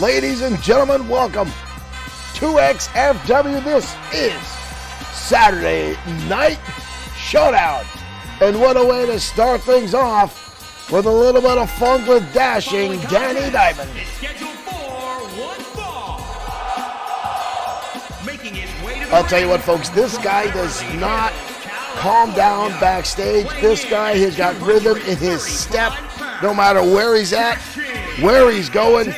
Ladies and gentlemen, welcome to XFW. This is Saturday Night Showdown. And what a way to start things off with a little bit of fun with Dashing Danny Diamond. It's scheduled for one fall. Making his way to the I'll tell you what, folks, this guy does not calm down backstage. This guy has got rhythm in his step, no matter where he's at, where he's going.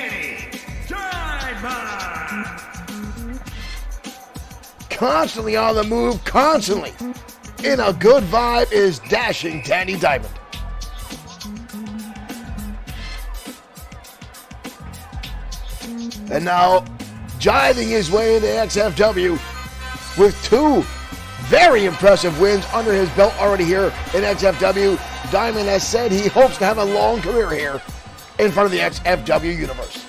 Constantly on the move, constantly in a good vibe is Dashing Danny Diamond. And now, jiving his way into XFW with two very impressive wins under his belt already here in XFW. Diamond has said he hopes to have a long career here in front of the XFW universe.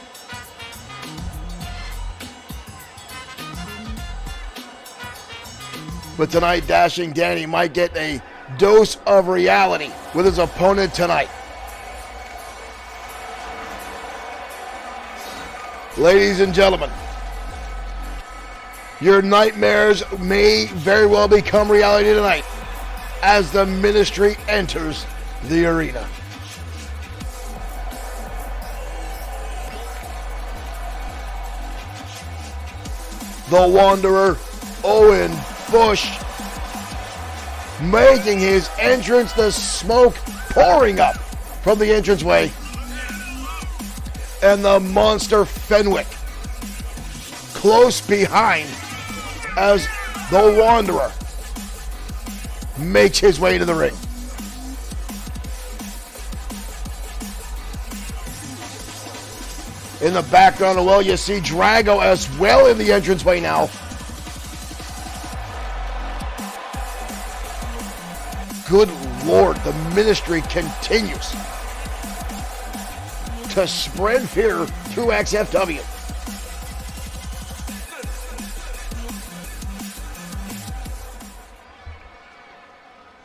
But tonight, Dashing Danny might get a dose of reality with his opponent tonight. Ladies and gentlemen, your nightmares may very well become reality tonight as the Ministry enters the arena. The Wanderer, Owen Bush, making his entrance, the smoke pouring up from the entranceway. And the monster Fenwick close behind as the Wanderer makes his way to the ring. In the background, well, you see Drago as well in the entranceway now. Good Lord, the Ministry continues to spread fear through XFW.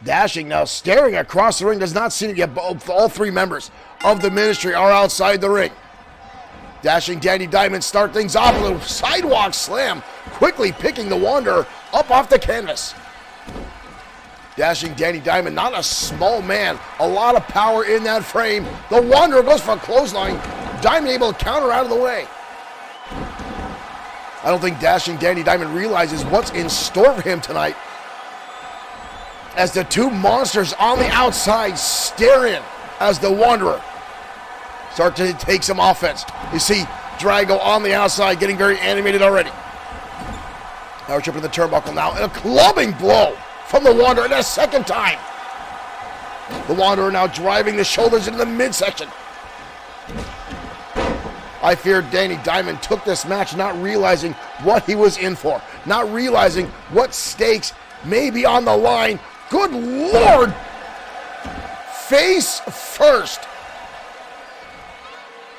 Dashing now staring across the ring, does not seem to get both. All three members of the Ministry are outside the ring. Dashing Danny Diamond start things off, a little sidewalk slam, quickly picking the Wanderer up off the canvas. Dashing Danny Diamond, not a small man, a lot of power in that frame. The Wanderer goes for a clothesline. Diamond able to counter out of the way. I don't think Dashing Danny Diamond realizes what's in store for him tonight, as the two monsters on the outside stare in as the Wanderer start to take some offense. You see Drago on the outside getting very animated already. Now we're tripping the turnbuckle now, and a clubbing blow from the Wanderer a second time. The Wanderer now driving the shoulders into the midsection. I fear Danny Diamond took this match not realizing what he was in for, not realizing what stakes may be on the line. Good Lord! Face first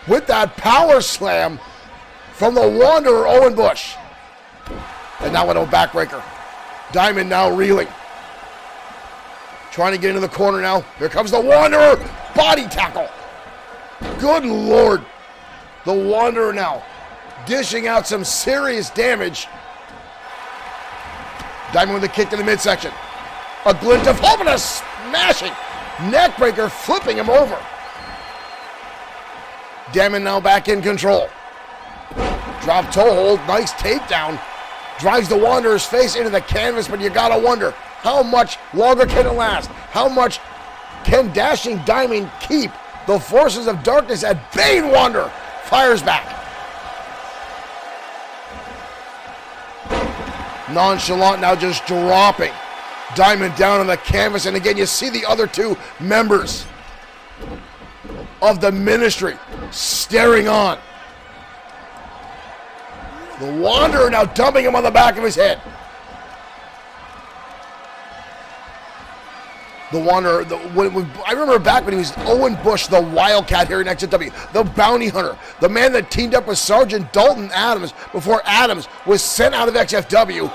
with that power slam from the Wanderer, Owen Bush. And now with a backbreaker. Diamond now reeling. Trying to get into the corner now. Here comes the Wanderer. Body tackle. Good Lord. The Wanderer now dishing out some serious damage. Diamond with a kick to the midsection. A glint of hope and a smashing neckbreaker, flipping him over. Diamond now back in control. Drop toe hold. Nice takedown. Drives the Wanderer's face into the canvas, but you gotta wonder, how much longer can it last? How much can Dashing Diamond keep the forces of darkness at bay? Wanderer fires back. Nonchalant now just dropping Diamond down on the canvas, and again you see the other two members of the Ministry staring on. The Wanderer now dumping him on the back of his head. The Wanderer, I remember back when he was Owen Bush, the Wildcat here in XFW, the bounty hunter, the man that teamed up with Sergeant Dalton Adams before Adams was sent out of XFW.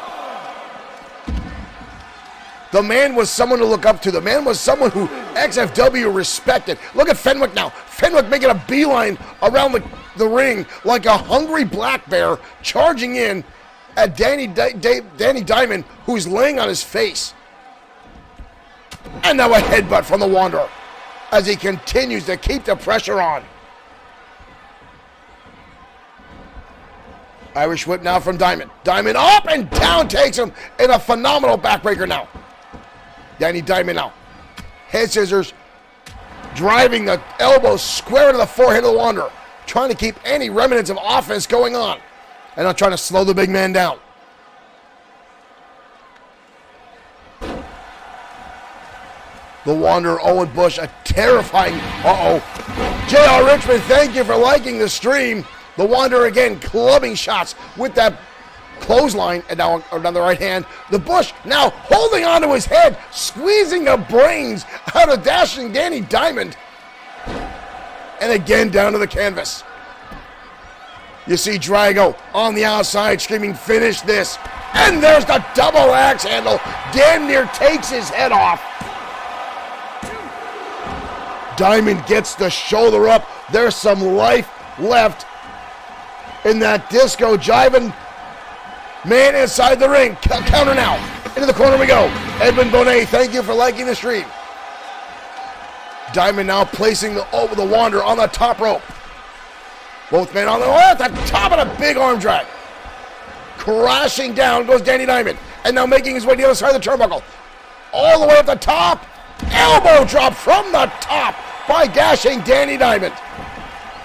The man was someone to look up to. The man was someone who XFW respected. Look at Fenwick now. Fenwick making a beeline around the ring like a hungry black bear, charging in at Danny Diamond, who's laying on his face. And now a headbutt from the Wanderer as he continues to keep the pressure on. Irish whip now from Diamond. Diamond up and down takes him in a phenomenal backbreaker now. Danny Diamond now. Head scissors, driving the elbow square to the forehead of the Wanderer, trying to keep any remnants of offense going on, and not trying to slow the big man down. The Wanderer, Owen Bush, a terrifying, J.R. Richmond, thank you for liking the stream. The Wanderer again clubbing shots with that clothesline, and now on the right hand. The Bush now holding onto his head, squeezing the brains out of dashing Danny Diamond. And again down to the canvas. You see Drago on the outside screaming, finish this. And there's the double axe handle. Damn near takes his head off. Diamond gets the shoulder up. There's some life left in that disco jiving man inside the ring. Counter now. Into the corner we go. Edwin Bonet, thank you for liking the stream. Diamond now placing the Wanderer on the top rope. Both men on the top of the big arm drag. Crashing down goes Danny Diamond. And now making his way to the other side of the turnbuckle. All the way up the top. Elbow drop from the top by dashing Danny Diamond.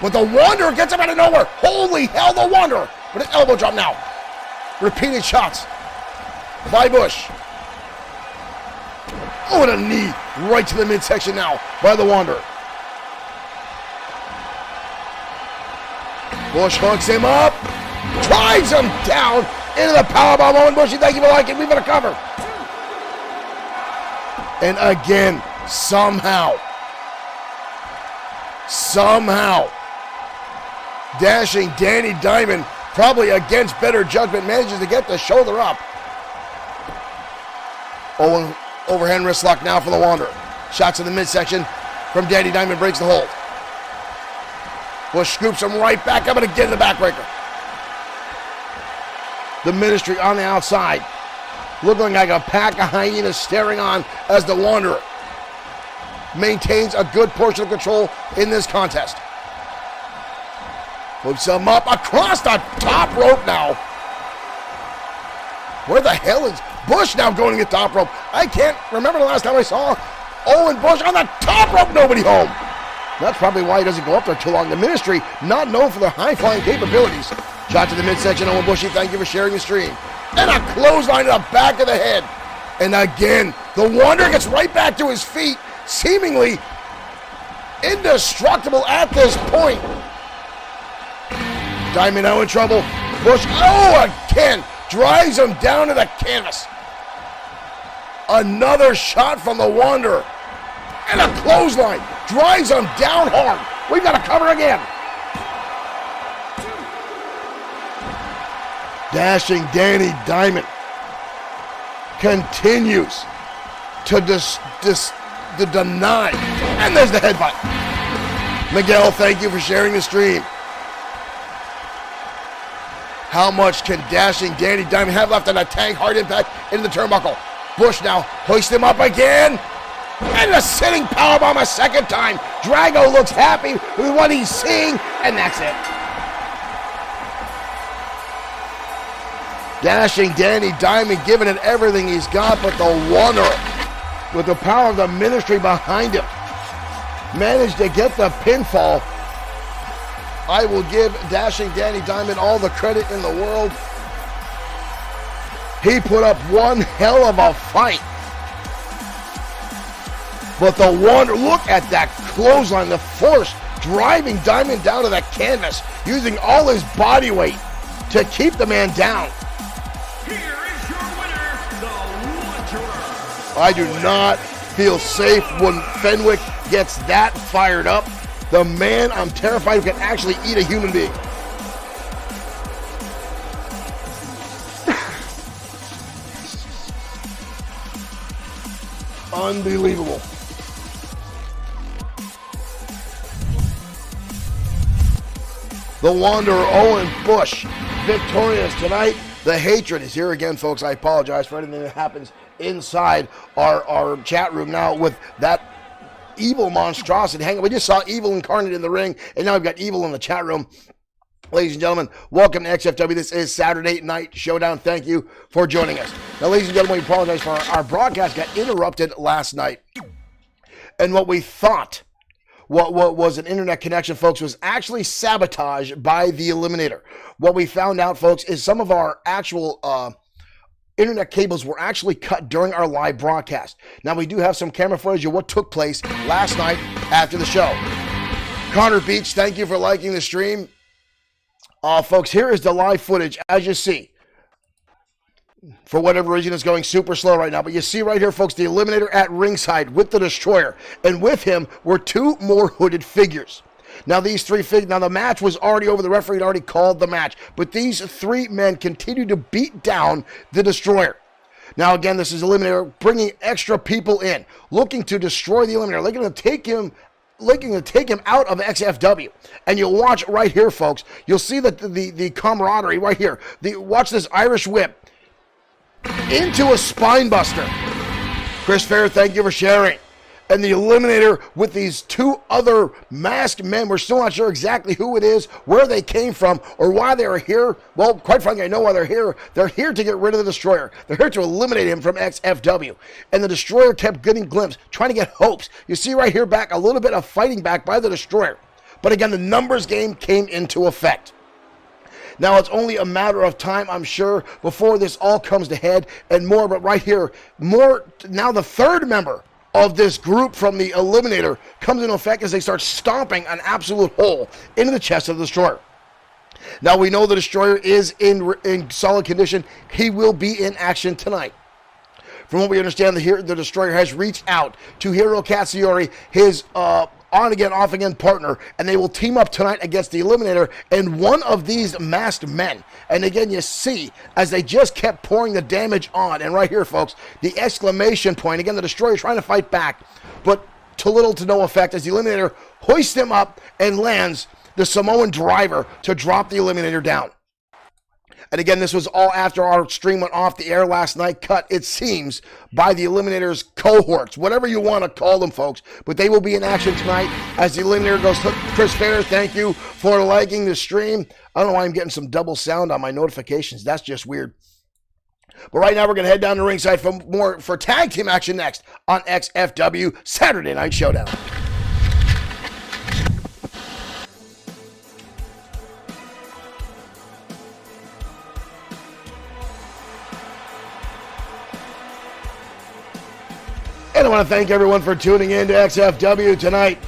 But the Wanderer gets him out of nowhere. Holy hell, the Wanderer. With an elbow drop now. Repeated shots by Bush. Oh, and a knee right to the midsection now by the Wanderer. Bush hooks him up, drives him down into the powerbomb. Owen Bushy, thank you for liking. We've got a cover. And again, somehow, dashing Danny Diamond, probably against better judgment, manages to get the shoulder up. Owen overhand wrist lock now for the Wanderer. Shots in the midsection from Danny Diamond, breaks the hold. Bush scoops him right back up and again the backbreaker. The Ministry on the outside, looking like a pack of hyenas staring on as the Wanderer maintains a good portion of control in this contest. Moves him up across the top rope now. Where the hell is Bush now going to get top rope? I can't remember the last time I saw Owen Bush on the top rope, nobody home. That's probably why he doesn't go up there too long. The Ministry, not known for their high-flying capabilities. Shot to the midsection, Owen Bushy, thank you for sharing the stream. And a clothesline to the back of the head. And again, the Wanderer gets right back to his feet, seemingly indestructible at this point. Diamond now in trouble. Bush, again, drives him down to the canvas. Another shot from the Wanderer. And a clothesline. Drives him down hard. We've got to cover again. Dashing Danny Diamond continues to deny. And there's the headbutt. Miguel, thank you for sharing the stream. How much can dashing Danny Diamond have left on a tank hard impact into the turnbuckle? Bush now hoists him up again. And a sitting powerbomb a second time. Drago looks happy with what he's seeing, and that's it. Dashing Danny Diamond, giving it everything he's got, but the Wanderer, with the power of the Ministry behind him, managed to get the pinfall. I will give dashing Danny Diamond all the credit in the world. He put up one hell of a fight. But the Wanderer, look at that clothesline, the force driving Diamond down to the canvas, using all his body weight to keep the man down. Here is your winner, the Wanderer. I do not feel safe when Fenwick gets that fired up. The man, I'm terrified, who can actually eat a human being. Unbelievable. The Wanderer, Owen Bush, victorious tonight. The hatred is here again, folks. I apologize for anything that happens inside our chat room now with that evil monstrosity. Hang on, we just saw evil incarnate in the ring, and now we've got evil in the chat room. Ladies and gentlemen, welcome to XFW. This is Saturday Night Showdown. Thank you for joining us. Now, ladies and gentlemen, we apologize for our broadcast got interrupted last night. And what we thought what was an internet connection, folks, was actually sabotaged by the Eliminator. What we found out, folks, is some of our actual internet cables were actually cut during our live broadcast. Now, we do have some camera footage of what took place last night after the show. Connor Beach, thank you for liking the stream. Folks, here is the live footage, as you see. For whatever reason, it's going super slow right now. But you see right here, folks, the Eliminator at ringside with the Destroyer. And with him were two more hooded figures. Now, these three figures, now the match was already over. The referee had already called the match. But these three men continue to beat down the Destroyer. Now, again, this is Eliminator bringing extra people in, looking to destroy the Eliminator. They're going to take him out of XFW. And you'll watch right here, folks. You'll see that the camaraderie right here. Watch this Irish whip into a spine buster. Chris Fair, thank you for sharing. And the Eliminator with these two other masked men. We're still not sure exactly who it is, where they came from, or why they are here. Well, quite frankly, I know why they're here. They're here to get rid of the Destroyer. They're here to eliminate him from XFW. And the Destroyer kept getting glimpses, trying to get hopes. You see right here back, a little bit of fighting back by the Destroyer. But again, the numbers game came into effect. Now, it's only a matter of time, I'm sure, before this all comes to head and more. But right here, more now the third member of this group from the Eliminator comes into effect as they start stomping an absolute hole into the chest of the Destroyer. Now, we know the Destroyer is in solid condition. He will be in action tonight. From what we understand, the Destroyer has reached out to Hiro Katsuyori, his on-again, off-again partner, and they will team up tonight against the Eliminator and one of these masked men. And again, you see, as they just kept pouring the damage on, and right here, folks, the exclamation point. Again, the Destroyer trying to fight back, but to little to no effect as the Eliminator hoists him up and lands the Samoan driver to drop the Eliminator down. And again, this was all after our stream went off the air last night, cut, it seems, by the Eliminator's cohorts, whatever you want to call them, folks. But they will be in action tonight as the Eliminator goes to Chris Fair. Thank you for liking the stream. I don't know why I'm getting some double sound on my notifications. That's just weird. But right now, we're going to head down to ringside for tag team action next on XFW Saturday Night Showdown. And I want to thank everyone for tuning in to XFW tonight.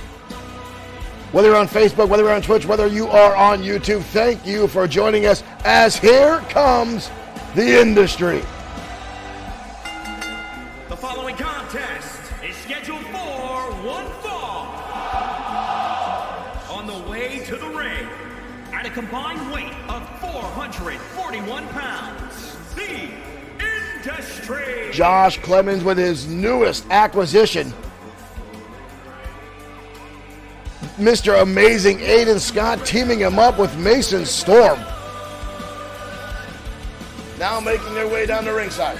Whether you're on Facebook, whether you're on Twitch, whether you are on YouTube, thank you for joining us as here comes the industry. The following contest is scheduled for one fall. On the way to the ring, at a combined weight of 441 pounds, the Industry. Josh Clemens with his newest acquisition. Mr. Amazing Aiden Scott teaming him up with Mason Storm. Now making their way down the ringside.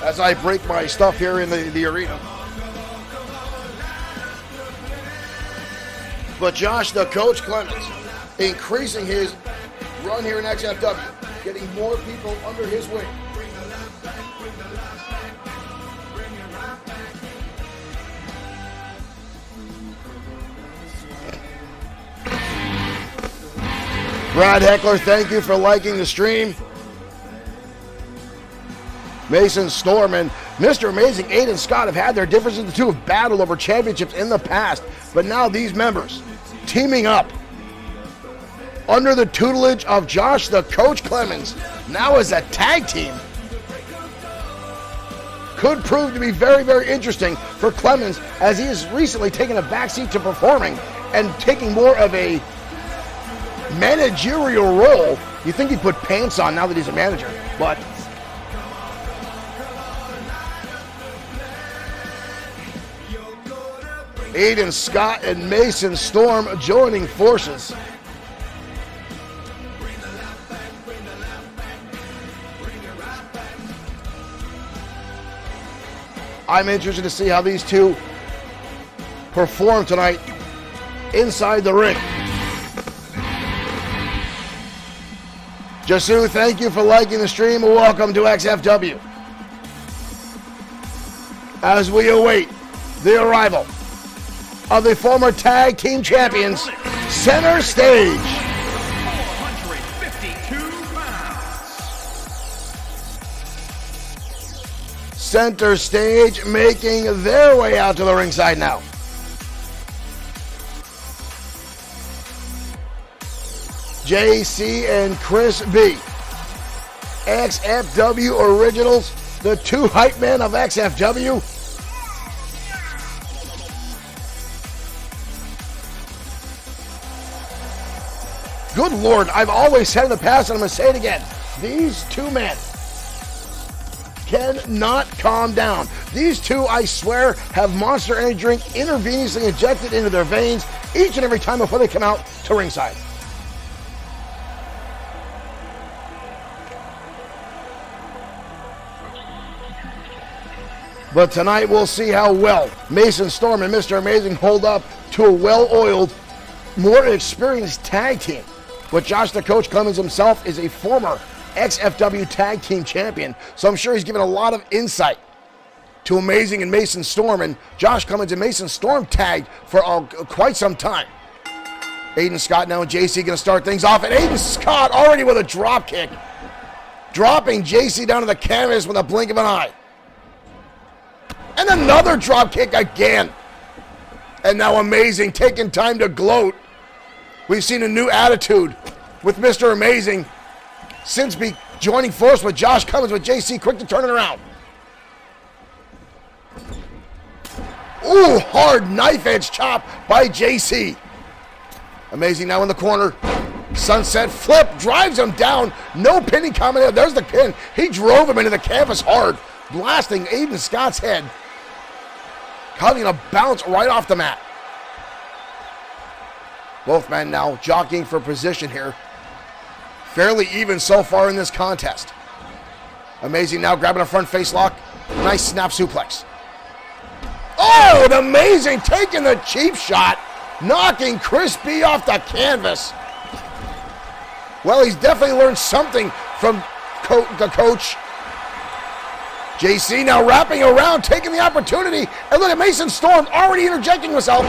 As I break my stuff here in the arena. But Josh, the Coach Clemens, increasing his run here in XFW, getting more people under his wing. Brad Heckler, thank you for liking the stream. Mason Storm and Mr. Amazing Aiden Scott have had their differences. The two have battled over championships in the past, but now these members teaming up under the tutelage of Josh the Coach Clemens, now as a tag team, could prove to be very, very interesting for Clemens as he has recently taken a backseat to performing and taking more of a managerial role. You think he'd put pants on now that he's a manager, but Aiden Scott and Mason Storm joining forces. I'm interested to see how these two perform tonight inside the ring. Jasu, thank you for liking the stream. Welcome to XFW. As we await the arrival of the former tag team champions, center stage. 452 pounds. Center stage making their way out to the ringside now. JC and Chris B. XFW Originals, the two hype men of XFW. Good Lord, I've always said in the past, and I'm going to say it again, these two men cannot calm down. These two, I swear, have Monster Energy drink intravenously injected into their veins each and every time before they come out to ringside. But tonight we'll see how well Mason Storm and Mr. Amazing hold up to a well-oiled, more experienced tag team. But Josh the Coach Clemens himself is a former XFW tag team champion, so I'm sure he's given a lot of insight to Amazing and Mason Storm, and Josh Clemens and Mason Storm tagged for quite some time. Aiden Scott now and JC going to start things off, and Aiden Scott already with a drop kick, dropping JC down to the canvas with a blink of an eye. And another drop kick again. And now Amazing taking time to gloat. We've seen a new attitude with Mr. Amazing since joining force with Josh Cummins with JC, quick to turn it around. Ooh, hard knife edge chop by JC. Amazing now in the corner. Sunset flip, drives him down. No pinning coming in. There's the pin. He drove him into the canvas hard, blasting Aiden Scott's head, causing a bounce right off the mat. Both men now jockeying for position here. Fairly even so far in this contest. Amazing now grabbing a front face lock. Nice snap suplex. Oh, and Amazing taking the cheap shot, knocking Chris B off the canvas. Well, he's definitely learned something from the coach. JC now wrapping around, taking the opportunity. And look at Mason Storm already interjecting himself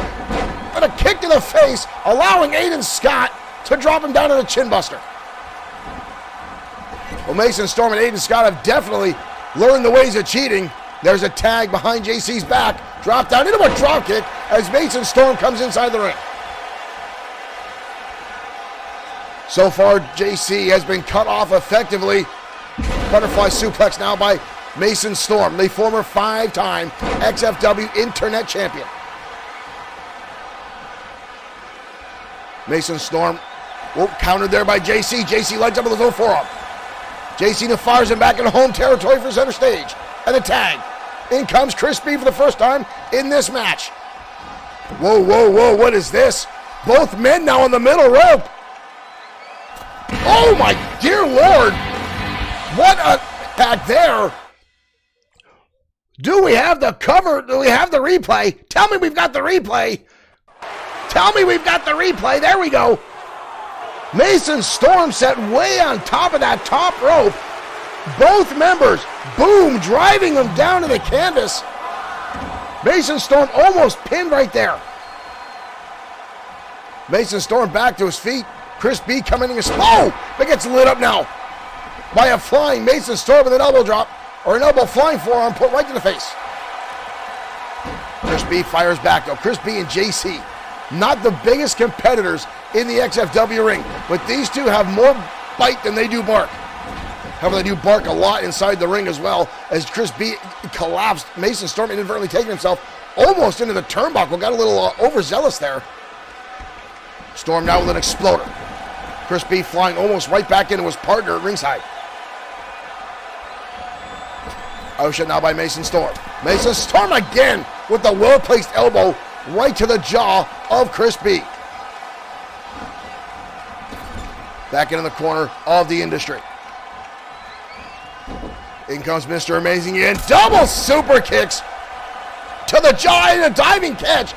with a kick to the face, allowing Aiden Scott to drop him down to the chin buster. Well, Mason Storm and Aiden Scott have definitely learned the ways of cheating. There's a tag behind JC's back. Drop down into a drop kick as Mason Storm comes inside the ring. So far, JC has been cut off effectively. Butterfly suplex now by Mason Storm, the former 5-time XFW Internet Champion. Mason Storm, countered there by JC. JC lights up with his own forearm. JC now fires him back into home territory for center stage. And a tag. In comes Chris B for the first time in this match. Whoa, whoa, whoa, what is this? Both men now on the middle rope. Oh my dear Lord. What a attack there. Do we have the cover? Do we have the replay? Tell me we've got the replay. Tell me we've got the replay. There we go. Mason Storm set way on top of that top rope. Both members, boom, driving them down to the canvas. Mason Storm almost pinned right there. Mason Storm back to his feet. Chris B coming in. Oh, it gets lit up now by a flying Mason Storm with an elbow drop, or an elbow flying forearm put right to the face. Chris B fires back though. Chris B and JC, not the biggest competitors in the XFW ring, but these two have more bite than they do bark. However, they do bark a lot inside the ring as well, as Chris B collapsed. Mason Storm inadvertently taking himself almost into the turnbuckle. Got a little overzealous there. Storm now with an exploder. Chris B flying almost right back into his partner at ringside. Ocean now by Mason Storm. Mason Storm again with the well-placed elbow right to the jaw of Chris B. Back into the corner of the Industry. In comes Mr. Amazing again. Double super kicks to the jaw and a diving catch.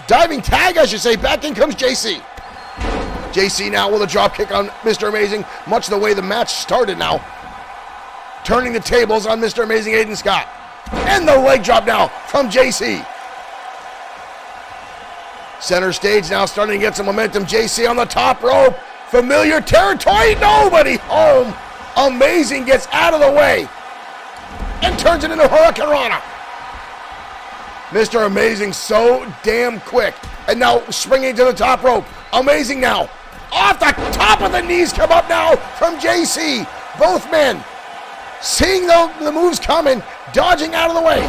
Diving tag, I should say. Back in comes JC. JC now with a drop kick on Mr. Amazing, much the way the match started now. Turning the tables on Mr. Amazing Aiden Scott. And the leg drop now from JC. Center stage now starting to get some momentum. JC on the top rope. Familiar territory. Nobody home. Amazing gets out of the way and turns it into Hurricane Rana. Mr. Amazing so damn quick. And now springing to the top rope. Amazing now. Off the top of the knees come up now from JC. Both men seeing the moves coming, dodging out of the way.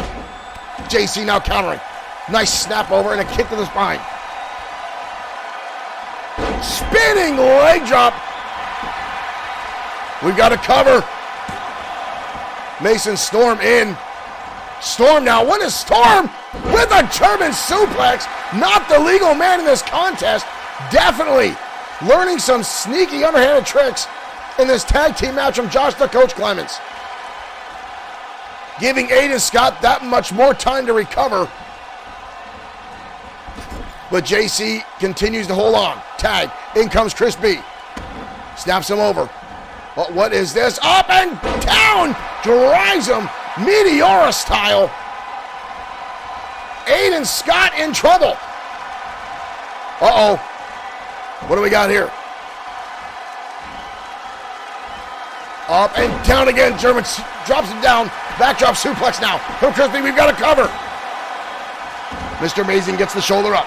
JC now countering. Nice snap over and a kick to the spine. Spinning leg drop. We've got a cover. Mason Storm in. Storm now. What is Storm with a German suplex? Not the legal man in this contest. Definitely learning some sneaky underhanded tricks in this tag team match from Josh the Coach Clemens. Giving Aiden Scott that much more time to recover. But JC continues to hold on. Tag. In comes Chris B. Snaps him over. But what is this? Up and down. Drives him. Meteora style. Aiden Scott in trouble. Uh-oh. What do we got here? Up and down again. German drops him down. Backdrop suplex now. From Chris B. We've got a cover. Mr. Amazing gets the shoulder up.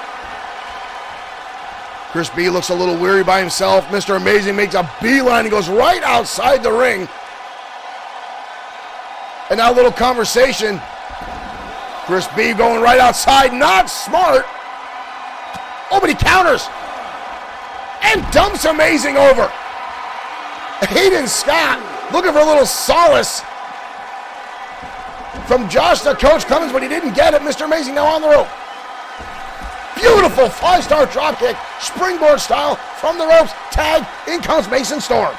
Chris B looks a little weary by himself. Mr. Amazing makes a beeline and goes right outside the ring. And now a little conversation. Chris B going right outside. Not smart. Oh, but he counters. And dumps Amazing over. Aiden Scott looking for a little solace from Josh the Coach Clemens, but he didn't get it. Mr. Amazing now on the rope. Beautiful 5-star dropkick, springboard style from the ropes. Tag, in comes Mason Storm.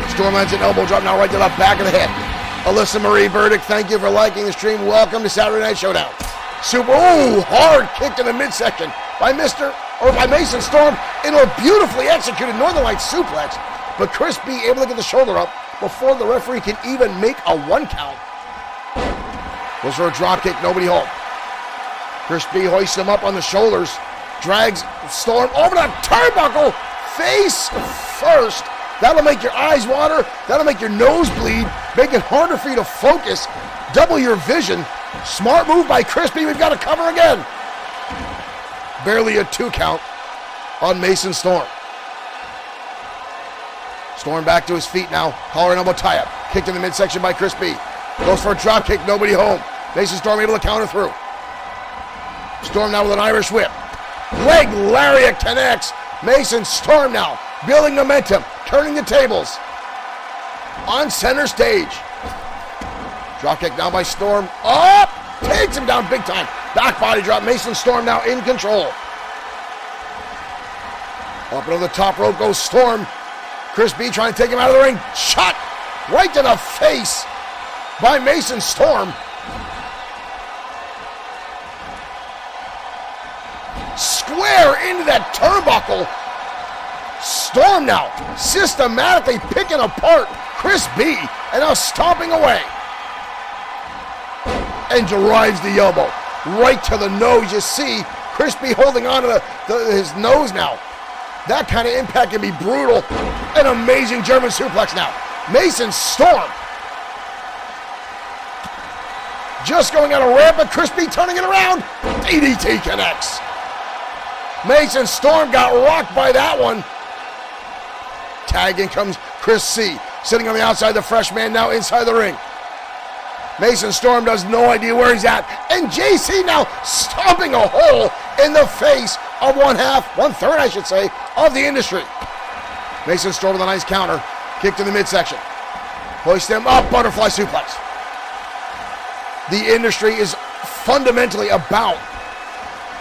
Storm lands an elbow drop now right to the back of the head. Alyssa Marie Burdick, thank you for liking the stream. Welcome to Saturday Night Showdown. Super, hard kick to the midsection by Mason Storm into a beautifully executed Northern Lights suplex. But Chris B able to get the shoulder up before the referee can even make a 1 count. Goes for a drop kick, nobody home. Chris B hoists him up on the shoulders, drags Storm over the turnbuckle, face first. That'll make your eyes water, that'll make your nose bleed, make it harder for you to focus, double your vision. Smart move by Chris B. We've got to cover again. Barely a 2 count on Mason Storm. Storm back to his feet now, collar and elbow tie-up. Kicked in the midsection by Chris B. Goes for a drop kick, nobody home. Mason Storm able to counter through. Storm now with an Irish whip. Leg lariat connects. Mason Storm now building momentum, turning the tables. On center stage. Drop kick now by Storm. Up! Takes him down big time. Back body drop. Mason Storm now in control. Up into the top rope goes Storm. Chris B trying to take him out of the ring. Shot right to the face by Mason Storm. Square into that turnbuckle. Storm now systematically picking apart Chris B and now stomping away. And drives the elbow right to the nose. You see Chris B holding on to his nose now. That kind of impact can be brutal. An amazing German suplex now. Mason Storm just going on a ramp, but Chris B turning it around. DDT connects. Mason Storm got rocked by that one. Tag in comes Chris C. Sitting on the outside, the fresh man now inside the ring. Mason Storm does no idea where he's at. And JC now stomping a hole in the face of one-third, I should say, of the Industry. Mason Storm with a nice counter. Kick to the midsection. Hoist him up, butterfly suplex. The Industry is fundamentally about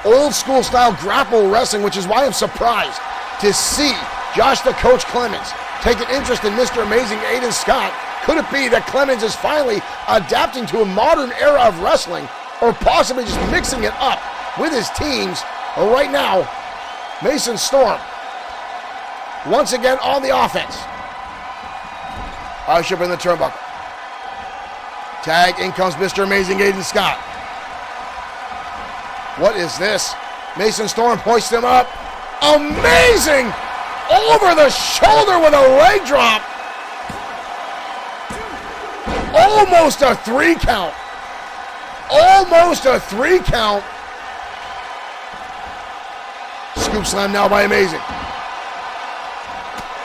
old school style grapple wrestling, which is why I'm surprised to see Josh the Coach Clemens take an interest in Mr. Amazing Aiden Scott. Could it be that Clemens is finally adapting to a modern era of wrestling, or possibly just mixing it up with his teams? Right now, Mason Storm once again on the offense. Usher in the turnbuckle. Tag, in comes Mr. Amazing Aiden Scott. What is this? Mason Storm hoists him up. Amazing! Over the shoulder with a leg drop. Almost a 3 count. Almost a 3 count. Scoop slam now by Amazing.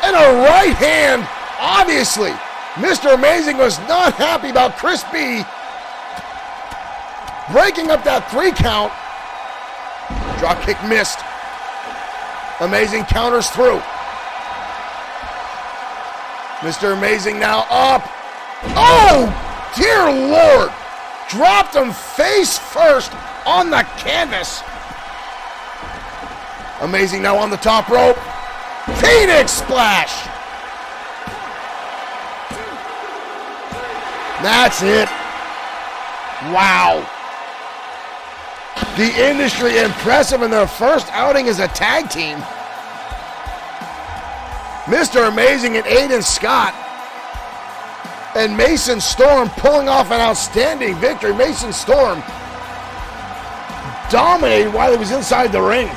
And a right hand. Obviously, Mr. Amazing was not happy about Chris B breaking up that 3 count. Drop kick missed. Amazing counters through. Mr. Amazing now up. Oh, dear Lord. Dropped him face first on the canvas. Amazing now on the top rope. Phoenix splash. That's it. Wow. The Industry impressive in their first outing as a tag team. Mr. Amazing and Aiden Scott and Mason Storm pulling off an outstanding victory. Mason Storm dominated while he was inside the ring.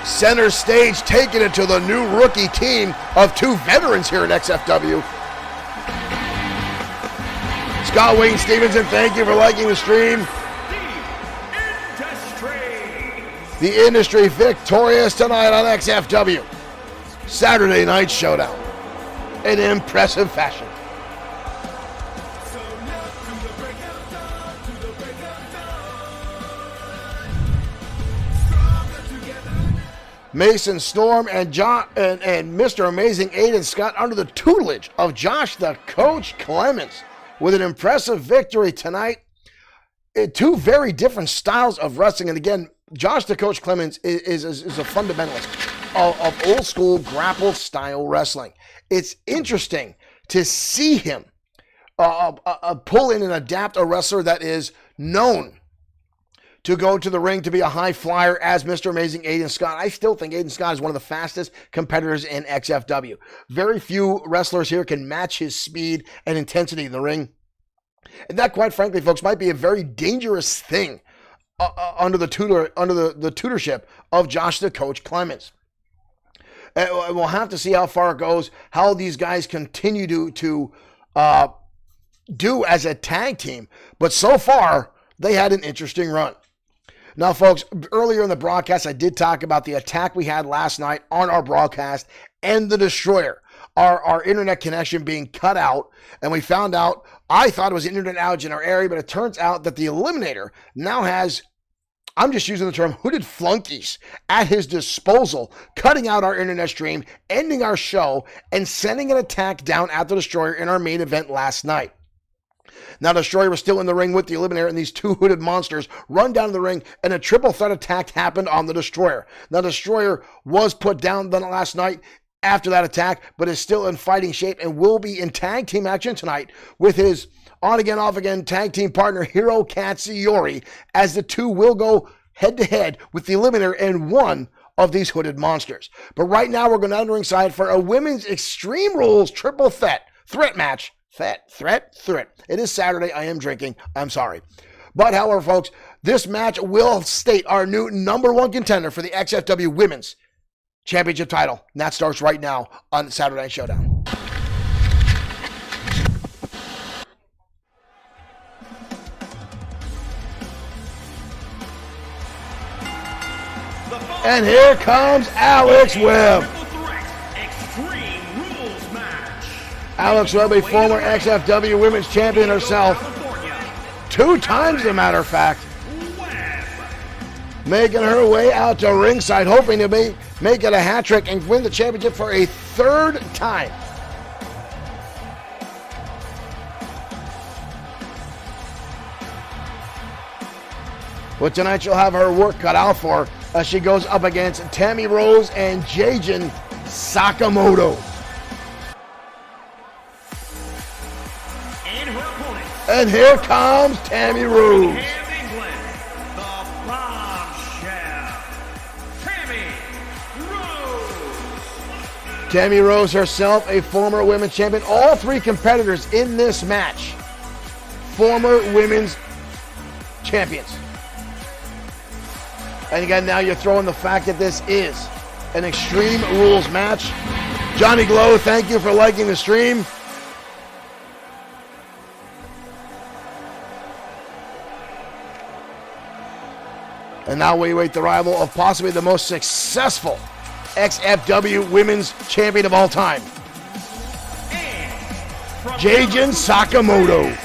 Center stage taking it to the new rookie team of 2 veterans here at XFW. Scott Wayne Stevenson, thank you for liking the stream. The Industry victorious tonight on XFW. Saturday Night Showdown in impressive fashion. Mason Storm and Mr. Amazing Aiden Scott under the tutelage of Josh the Coach Clemens with an impressive victory tonight. 2 very different styles of wrestling. And again, Josh the Coach Clemens is a fundamentalist of old school grapple style wrestling. It's interesting to see him pull in and adapt a wrestler that is known to go to the ring to be a high flyer as Mr. Amazing Aiden Scott. I still think Aiden Scott is one of the fastest competitors in XFW. Very few wrestlers here can match his speed and intensity in the ring. And that, quite frankly, folks, might be a very dangerous thing under the tutorship of Josh the Coach Clemens. We'll have to see how far it goes, how these guys continue to do as a tag team. But so far, they had an interesting run. Now, folks, earlier in the broadcast, I did talk about the attack we had last night on our broadcast and the Destroyer, our internet connection being cut out. And we found out, I thought it was an internet outage in our area, but it turns out that the Eliminator now has, I'm just using the term, hooded flunkies at his disposal, cutting out our internet stream, ending our show, and sending an attack down at the Destroyer in our main event last night. Now, Destroyer was still in the ring with the Eliminator, and these 2 hooded monsters run down to the ring, and a triple threat attack happened on the Destroyer. Now, Destroyer was put down last night after that attack, but is still in fighting shape and will be in tag team action tonight with his on-again, off-again tag team partner, Hiro Katsuyori, as the 2 will go head-to-head with the Eliminator and one of these hooded monsters. But right now, we're going down to ringside for a women's Extreme Rules triple threat match. Threat. It is Saturday. I am drinking. I'm sorry. But however, folks, this match will state our new #1 contender for the XFW Women's Championship title. And that starts right now on Saturday Night Showdown. And here comes Alex Webb. Alex Webb, a former XFW Women's Champion herself. 2 times, as a matter of fact. Making her way out to ringside, hoping to make it a hat trick and win the championship for a 3rd time. But tonight she'll have her work cut out for her as she goes up against Tammy Rose and Jajin Sakamoto. And her opponent. And here comes Tammy Rose. England, the bombshell, Tammy Rose. Tammy Rose herself, a former women's champion. All three competitors in this match, former women's champions. And again, now you're throwing the fact that this is an Extreme Rules match. Johnny Glow, thank you for liking the stream. And now we await the arrival of possibly the most successful XFW women's champion of all time, Jajin Sakamoto.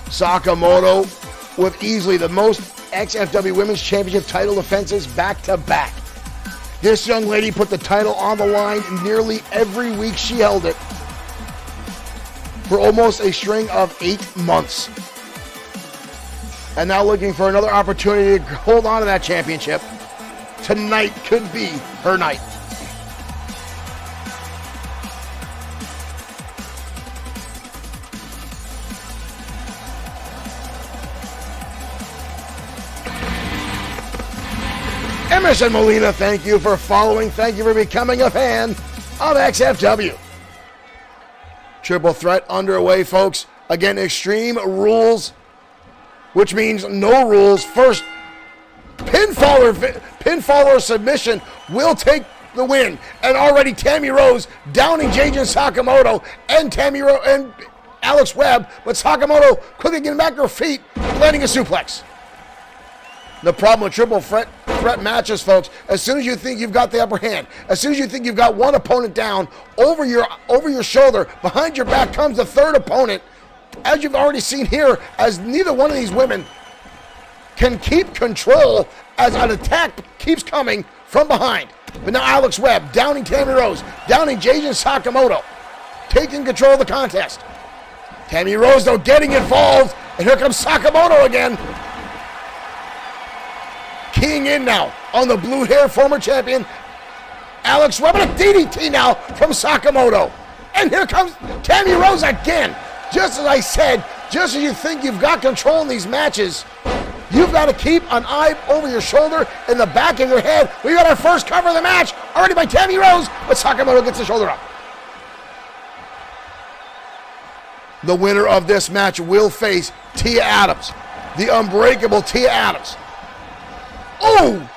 Sakamoto with easily the most XFW Women's Championship title defenses back to back. This young lady put the title on the line nearly every week she held it for almost a string of 8 months. And now looking for another opportunity to hold on to that championship. Tonight could be her night. Emerson Molina, thank you for following. Thank you for becoming a fan of XFW. Triple threat underway, folks. Again, Extreme Rules, which means no rules. First, pinfall or submission will take the win. And already Tammy Rose downing Jajin Sakamoto and and Alex Webb, but Sakamoto quickly getting back to her feet, landing a suplex. The problem with triple threat matches, folks, as soon as you think you've got the upper hand, as soon as you think you've got one opponent down, over your shoulder, behind your back comes the third opponent, as you've already seen here, as neither one of these women can keep control as an attack keeps coming from behind. But now Alex Webb downing Tammy Rose, downing Jajin Sakamoto, taking control of the contest. Tammy Rose, though, getting involved, and here comes Sakamoto again. Keying in now on the blue hair former champion, Alex Webb, and a DDT now from Sakamoto. And here comes Tammy Rose again. Just as I said, just as you think you've got control in these matches, you've got to keep an eye over your shoulder, in the back of your head. We got our first cover of the match, already by Tammy Rose, but Sakamoto gets the shoulder up. The winner of this match will face Tia Adams, the unbreakable Tia Adams. Oh!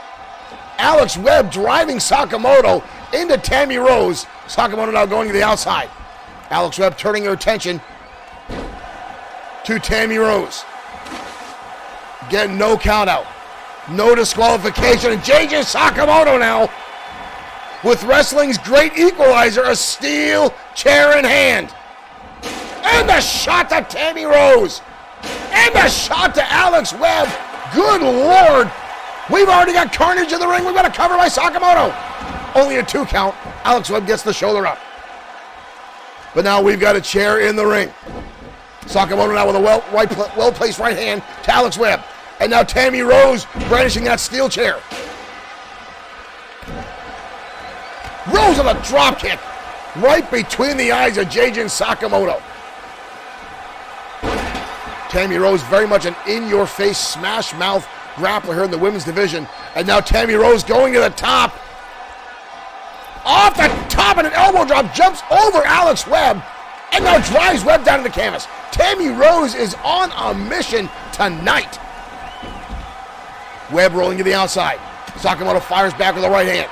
Alex Webb driving Sakamoto into Tammy Rose. Sakamoto now going to the outside. Alex Webb turning her attention to Tammy Rose. Again, no count out. No disqualification. And Jajin Sakamoto now, with wrestling's great equalizer, a steel chair in hand. And a shot to Tammy Rose. And a shot to Alex Webb. Good Lord. We've already got carnage in the ring. We've got a cover by Sakamoto. Only a 2 count. Alex Webb gets the shoulder up. But now we've got a chair in the ring. Sakamoto now with a well-placed right hand to Alex Webb. And now Tammy Rose brandishing that steel chair. Rose with a drop kick right between the eyes of Jajin Sakamoto. Tammy Rose very much an in-your-face smash mouth grappler here in the women's division. And now Tammy Rose going to the top. Off the top, and an elbow drop, jumps over Alex Webb, and now drives Webb down to the canvas. Tammy Rose is on a mission tonight. Webb rolling to the outside. Sakamoto fires back with a right hand.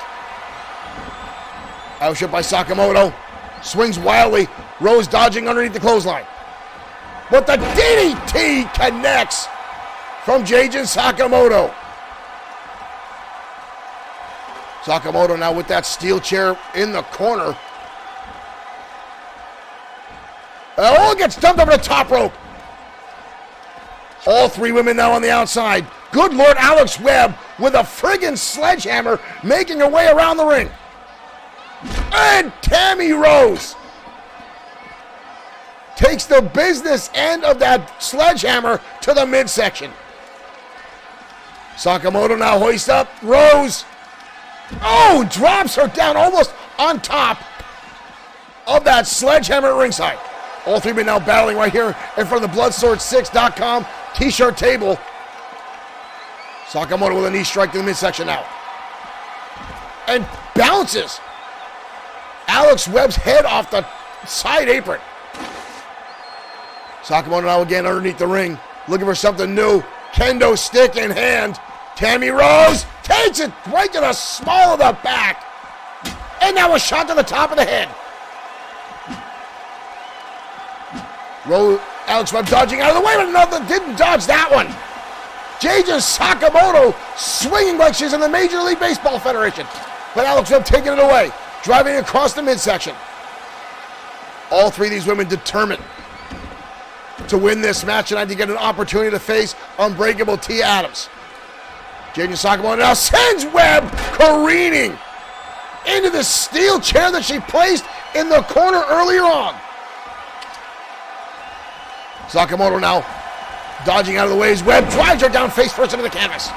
Outshot by Sakamoto. Swings wildly. Rose dodging underneath the clothesline. But the DDT connects from Jajin Sakamoto. Sakamoto now with that steel chair in the corner. Oh, gets dumped over the top rope. All three women now on the outside. Good Lord, Alex Webb with a friggin' sledgehammer making her way around the ring. And Tammy Rose takes the business end of that sledgehammer to the midsection. Sakamoto now hoists up Rose. Oh, drops her down almost on top of that sledgehammer at ringside. All three men now battling right here in front of the Bloodsword6.com t-shirt table. Sakamoto with a knee strike to the midsection now. And bounces Alex Webb's head off the side apron. Sakamoto now again underneath the ring, looking for something new. Kendo stick in hand. Tammy Rose takes it right to the small of the back. And now a shot to the top of the head. Alex Webb dodging out of the way, but another didn't dodge that one. Jaden Sakamoto swinging like she's in the Major League Baseball Federation. But Alex Webb taking it away, driving across the midsection. All three of these women determined to win this match tonight to get an opportunity to face Unbreakable Tia Adams. Jaden Sakamoto now sends Webb careening into the steel chair that she placed in the corner earlier on. Sakamoto now dodging out of the way as Webb drives her down face first into the canvas.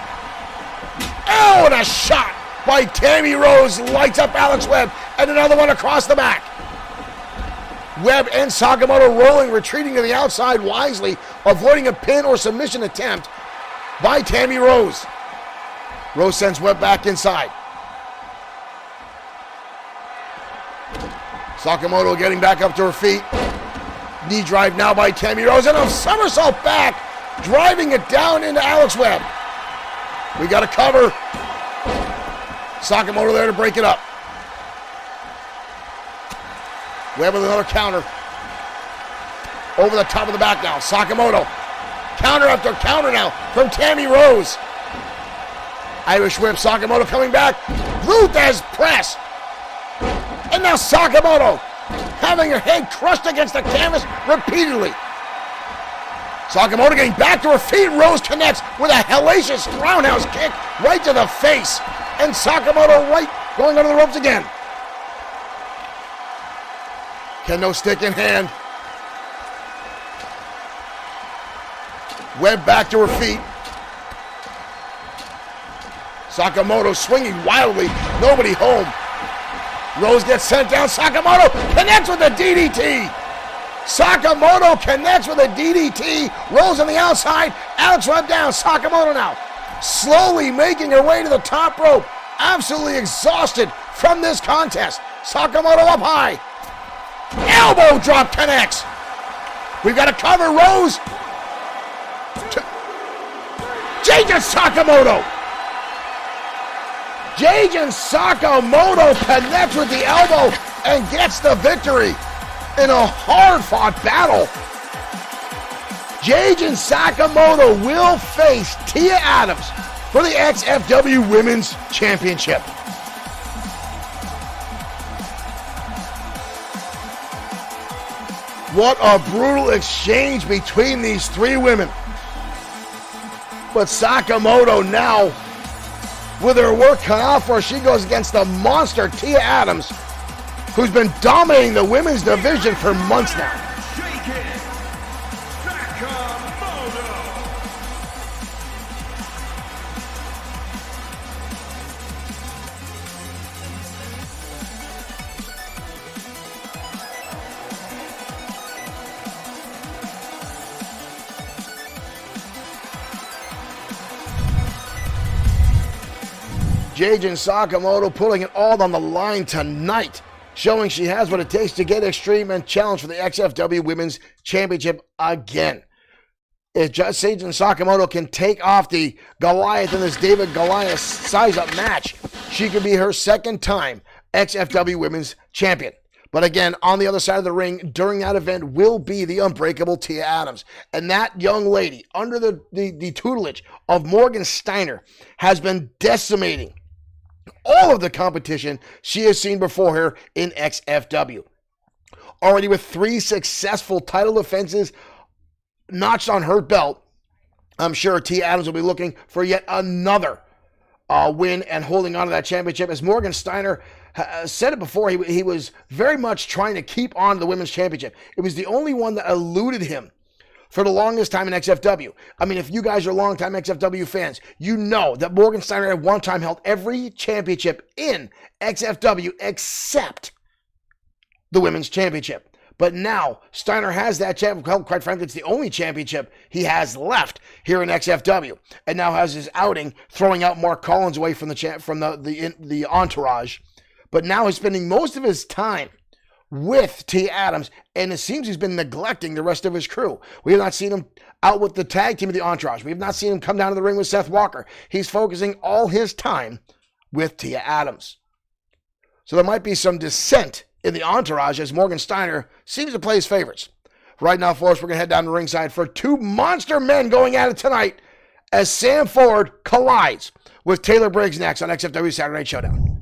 Oh, and a shot by Tammy Rose lights up Alex Webb, and another one across the back. Webb and Sakamoto rolling, retreating to the outside wisely, avoiding a pin or submission attempt by Tammy Rose. Rose sends Webb back inside. Sakamoto getting back up to her feet. Knee drive now by Tammy Rose, and a somersault back, driving it down into Alex Webb. We got a cover. Sakamoto there to break it up. Webb with another counter. Over the top of the back now. Sakamoto. Counter after counter now from Tammy Rose. Irish whip. Sakamoto coming back. Luthez press. And now Sakamoto having her head crushed against the canvas repeatedly. Sakamoto getting back to her feet. Rose connects with a hellacious roundhouse kick right to the face. And Sakamoto right going under the ropes again. Kendo stick in hand. Webb back to her feet. Sakamoto swinging wildly. Nobody home. Rose gets sent down. Sakamoto connects with the DDT. Sakamoto connects with a DDT. Rolls on the outside. Alex Webb down. Sakamoto now slowly making her way to the top rope. Absolutely exhausted from this contest. Sakamoto up high. Elbow drop connects. We've got to cover Rose. Jaden Sakamoto. Jaden Sakamoto connects with the elbow and gets the victory in a hard-fought battle. Jaden Sakamoto will face Tia Adams for the XFW Women's Championship. What a brutal exchange between these three women. But Sakamoto now, with her work cut out for her, she goes against the monster Tia Adams, who's been dominating the women's division for months now. Jaden Sakamoto putting it all on the line tonight, showing she has what it takes to get extreme and challenge for the XFW Women's Championship again. If just Jaden Sakamoto can take off the Goliath in this David Goliath size-up match, she could be her second time XFW Women's Champion. But again, on the other side of the ring during that event will be the unbreakable Tia Adams. And that young lady, under the tutelage of Morgan Steiner, has been decimating all of the competition she has seen before her in XFW. Already with 3 successful title defenses notched on her belt, I'm sure Tia Adams will be looking for yet another win and holding on to that championship, as Morgan Steiner said it before, he was very much trying to keep on to the Women's Championship. It was the only one that eluded him for the longest time in XFW. I mean, if you guys are longtime XFW fans, you know that Morgan Steiner at one time held every championship in XFW except the Women's Championship. But now, Steiner has that championship. Well, quite frankly, it's the only championship he has left here in XFW. And now has his outing, throwing out Mark Collins away from the entourage. But now he's spending most of his time with T. Adams, and it seems he's been neglecting the rest of his crew. We have not seen him out with the tag team of the entourage. We have not seen him come down to the ring with Seth Walker. He's focusing all his time with Tia Adams. So there might be some dissent in the entourage as Morgan Steiner seems to play his favorites. Right now, for us, we're going to head down to ringside for two monster men going at it tonight as Sam Ford collides with Taylor Briggs next on XFW Saturday Night Showdown.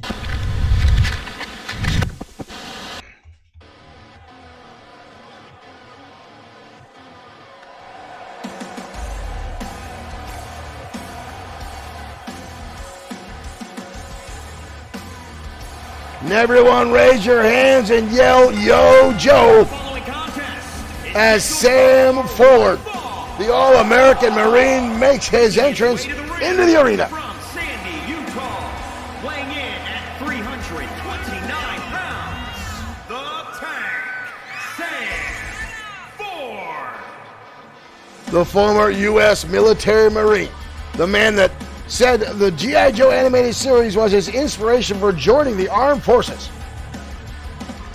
And everyone raise your hands and yell, Yo, Joe, as Sam Ford, the All-American Marine, makes his entrance into the arena. From Sandy, Utah, weighing in at 329 pounds, the Tank, Sam Ford. The former U.S. military Marine, the man that said the G.I. Joe animated series was his inspiration for joining the armed forces.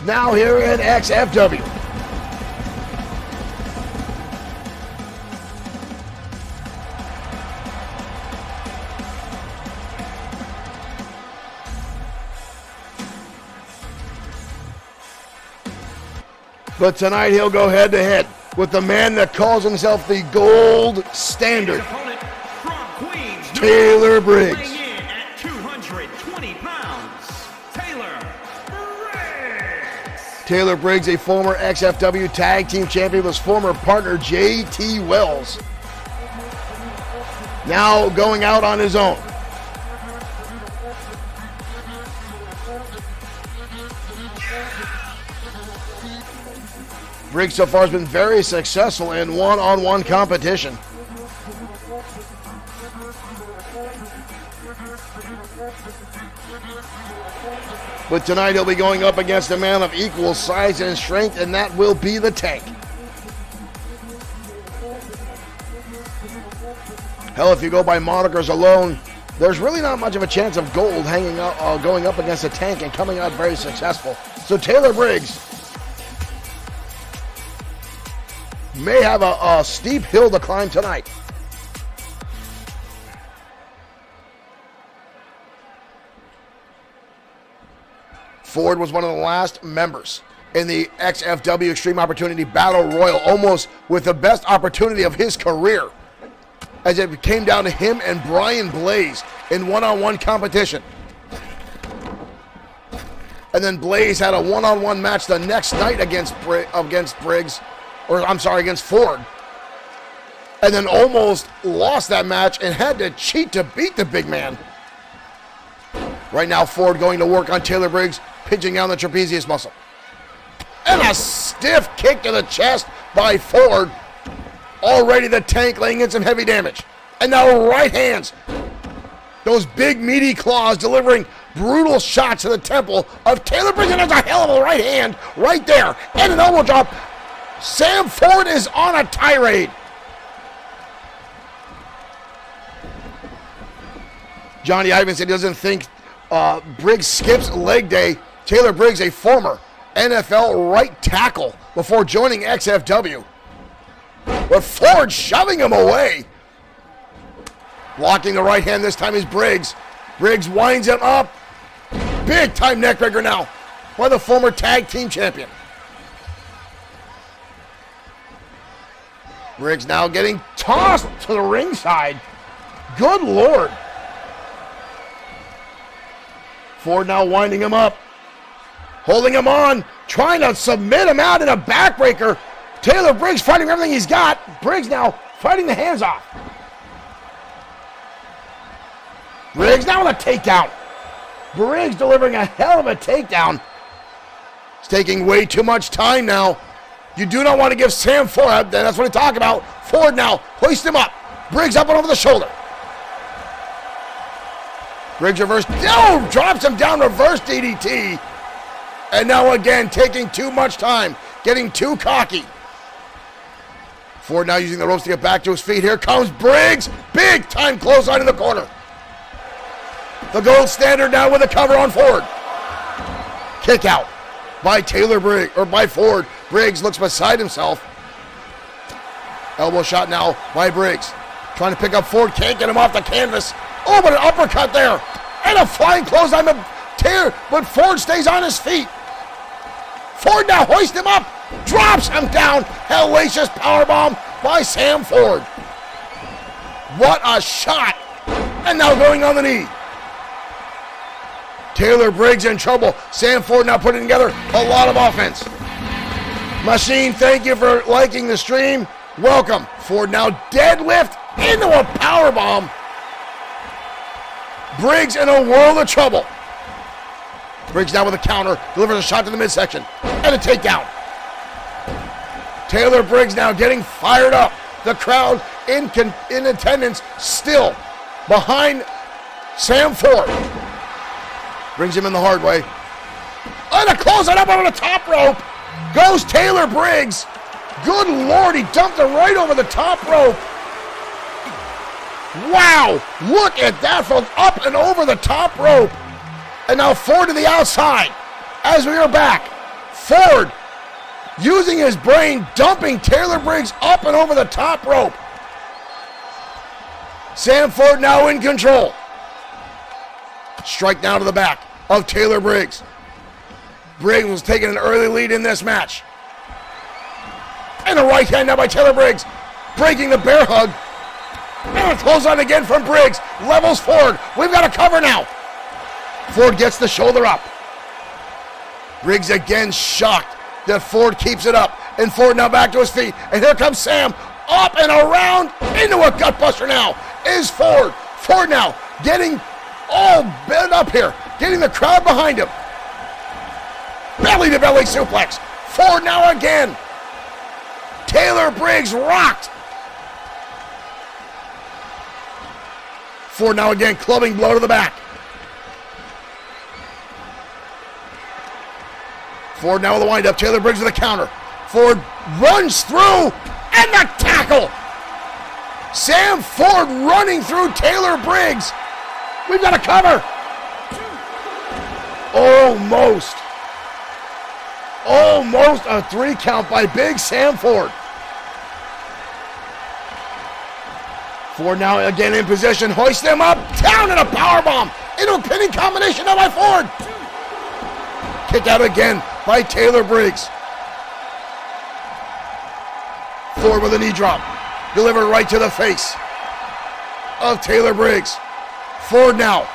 Now here in XFW. But tonight he'll go head to head with the man that calls himself the Gold Standard, Taylor Briggs. Weighing in at 220 pounds, Taylor Briggs. Taylor Briggs, a former XFW Tag Team Champion, was former partner J.T. Wells. Now going out on his own. Briggs so far has been very successful in one-on-one competition. But tonight he'll be going up against a man of equal size and strength, and that will be the Tank. Hell, if you go by monikers alone, there's really not much of a chance of Gold hanging up, going up against a Tank and coming out very successful. So Taylor Briggs may have a steep hill to climb tonight. Ford was one of the last members in the XFW Extreme Opportunity Battle Royal, almost with the best opportunity of his career, as it came down to him and Brian Blaze in one-on-one competition. And then Blaze had a one-on-one match the next night against Ford. And then almost lost that match and had to cheat to beat the big man. Right now, Ford going to work on Taylor Briggs, pinching down the trapezius muscle. And a stiff kick to the chest by Ford. Already the Tank laying in some heavy damage. And now right hands. Those big meaty claws delivering brutal shots to the temple of Taylor Briggs. And there's a hell of a right hand right there. And an elbow drop. Sam Ford is on a tirade. Johnny Ivan said he doesn't think Briggs skips leg day. Taylor Briggs, a former NFL right tackle before joining XFW. But Ford shoving him away. Blocking the right hand this time is Briggs. Briggs winds him up. Big time neckbreaker now by the former tag team champion. Briggs now getting tossed to the ringside. Good Lord. Ford now winding him up. Holding him on. Trying to submit him out in a backbreaker. Taylor Briggs fighting everything he's got. Briggs now fighting the hands off. Briggs now with a takedown. Briggs delivering a hell of a takedown. It's taking way too much time now. You do not want to give Sam Ford, that's what we talk about. Ford now, hoist him up. Briggs up and over the shoulder. Briggs reverse, drops him down, reverse DDT. And now again, taking too much time, getting too cocky. Ford now using the ropes to get back to his feet. Here comes Briggs. Big time clothesline in the corner. The gold standard now with a cover on Ford. Kick out by by Ford. Briggs looks beside himself. Elbow shot now by Briggs. Trying to pick up Ford, can't get him off the canvas. Oh, but an uppercut there. And a flying clothesline, but Ford stays on his feet. Ford now hoists him up, drops him down. Hellacious powerbomb by Sam Ford. What a shot. And now going on the knee. Taylor Briggs in trouble. Sam Ford now putting together a lot of offense. Machine, thank you for liking the stream. Welcome. Ford now deadlift into a powerbomb. Briggs in a world of trouble. Briggs now with a counter, delivers a shot to the midsection, and a takedown. Taylor Briggs now getting fired up. The crowd in attendance still behind Sam Ford. Brings him in the hard way. And a clothesline up over the top rope. Goes Taylor Briggs. Good Lord, he dumped it right over the top rope. Wow, look at that, folks. Up and over the top rope. And now Ford to the outside. As we are back, Ford using his brain, dumping Taylor Briggs up and over the top rope. Sam Ford now in control. Strike down to the back of Taylor Briggs. Briggs was taking an early lead in this match. And a right hand now by Taylor Briggs, breaking the bear hug. And a clothesline again from Briggs. Levels Ford. We've got a cover now. Ford gets the shoulder up. Briggs again shocked that Ford keeps it up. And Ford now back to his feet. And here comes Sam. Up and around into a gutbuster now is Ford. Ford now getting all bent up here. Getting the crowd behind him. Belly to belly suplex. Ford now again. Taylor Briggs rocked. Ford now again clubbing blow to the back. Ford now with the windup. Taylor Briggs with the counter. Ford runs through and the tackle. Sam Ford running through Taylor Briggs. We've got a cover. Almost a 3 count by Big Sam Ford. Ford now again in position. Hoist them up. Down in a powerbomb. Into a pinning combination now by Ford. Kick out again by Taylor Briggs. Ford with a knee drop. Delivered right to the face of Taylor Briggs. Ford now.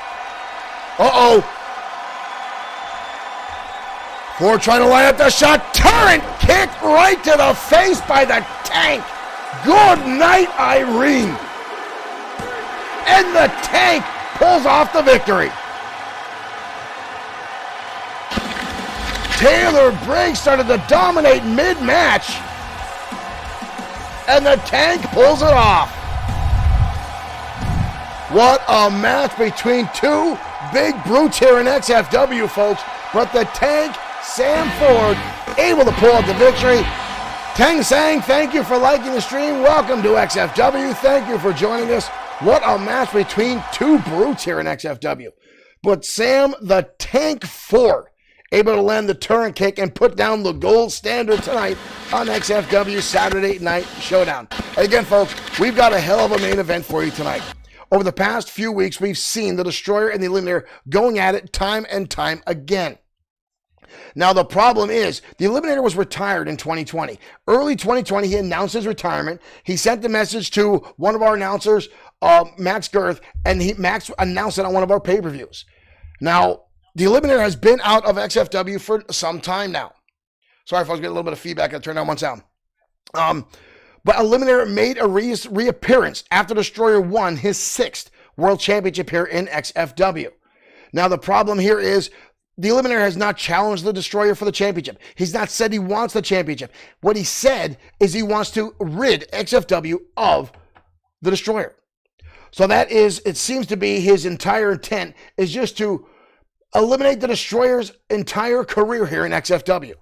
Ford trying to line up the shot. Turret kicked right to the face by the Tank. Good night, Irene. And the Tank pulls off the victory. Taylor Briggs started to dominate mid-match. And the Tank pulls it off. What a match between two big brutes here in XFW, folks. But the Tank, Sam Ford, able to pull out the victory. Tang Sang, thank you for liking the stream. Welcome to XFW. Thank you for joining us. What a match between two brutes here in XFW. But Sam the Tank Ford able to land the turn kick and put down the gold standard tonight on XFW Saturday Night Showdown. And again, folks, we've got a hell of a main event for you tonight. Over the past few weeks, we've seen the Destroyer and the Eliminator going at it time and time again. Now, the problem is, the Eliminator was retired in 2020. Early 2020, he announced his retirement. He sent the message to one of our announcers, Max Girth, and Max announced it on one of our pay-per-views. Now, the Eliminator has been out of XFW for some time now. Sorry if I was getting a little bit of feedback. I turned down one sound. But Eliminator made a reappearance after Destroyer won his 6th World Championship here in XFW. Now, the problem here is the Eliminator has not challenged the Destroyer for the championship. He's not said he wants the championship. What he said is he wants to rid XFW of the Destroyer. So that is, it seems to be his entire intent is just to eliminate the Destroyer's entire career here in XFW.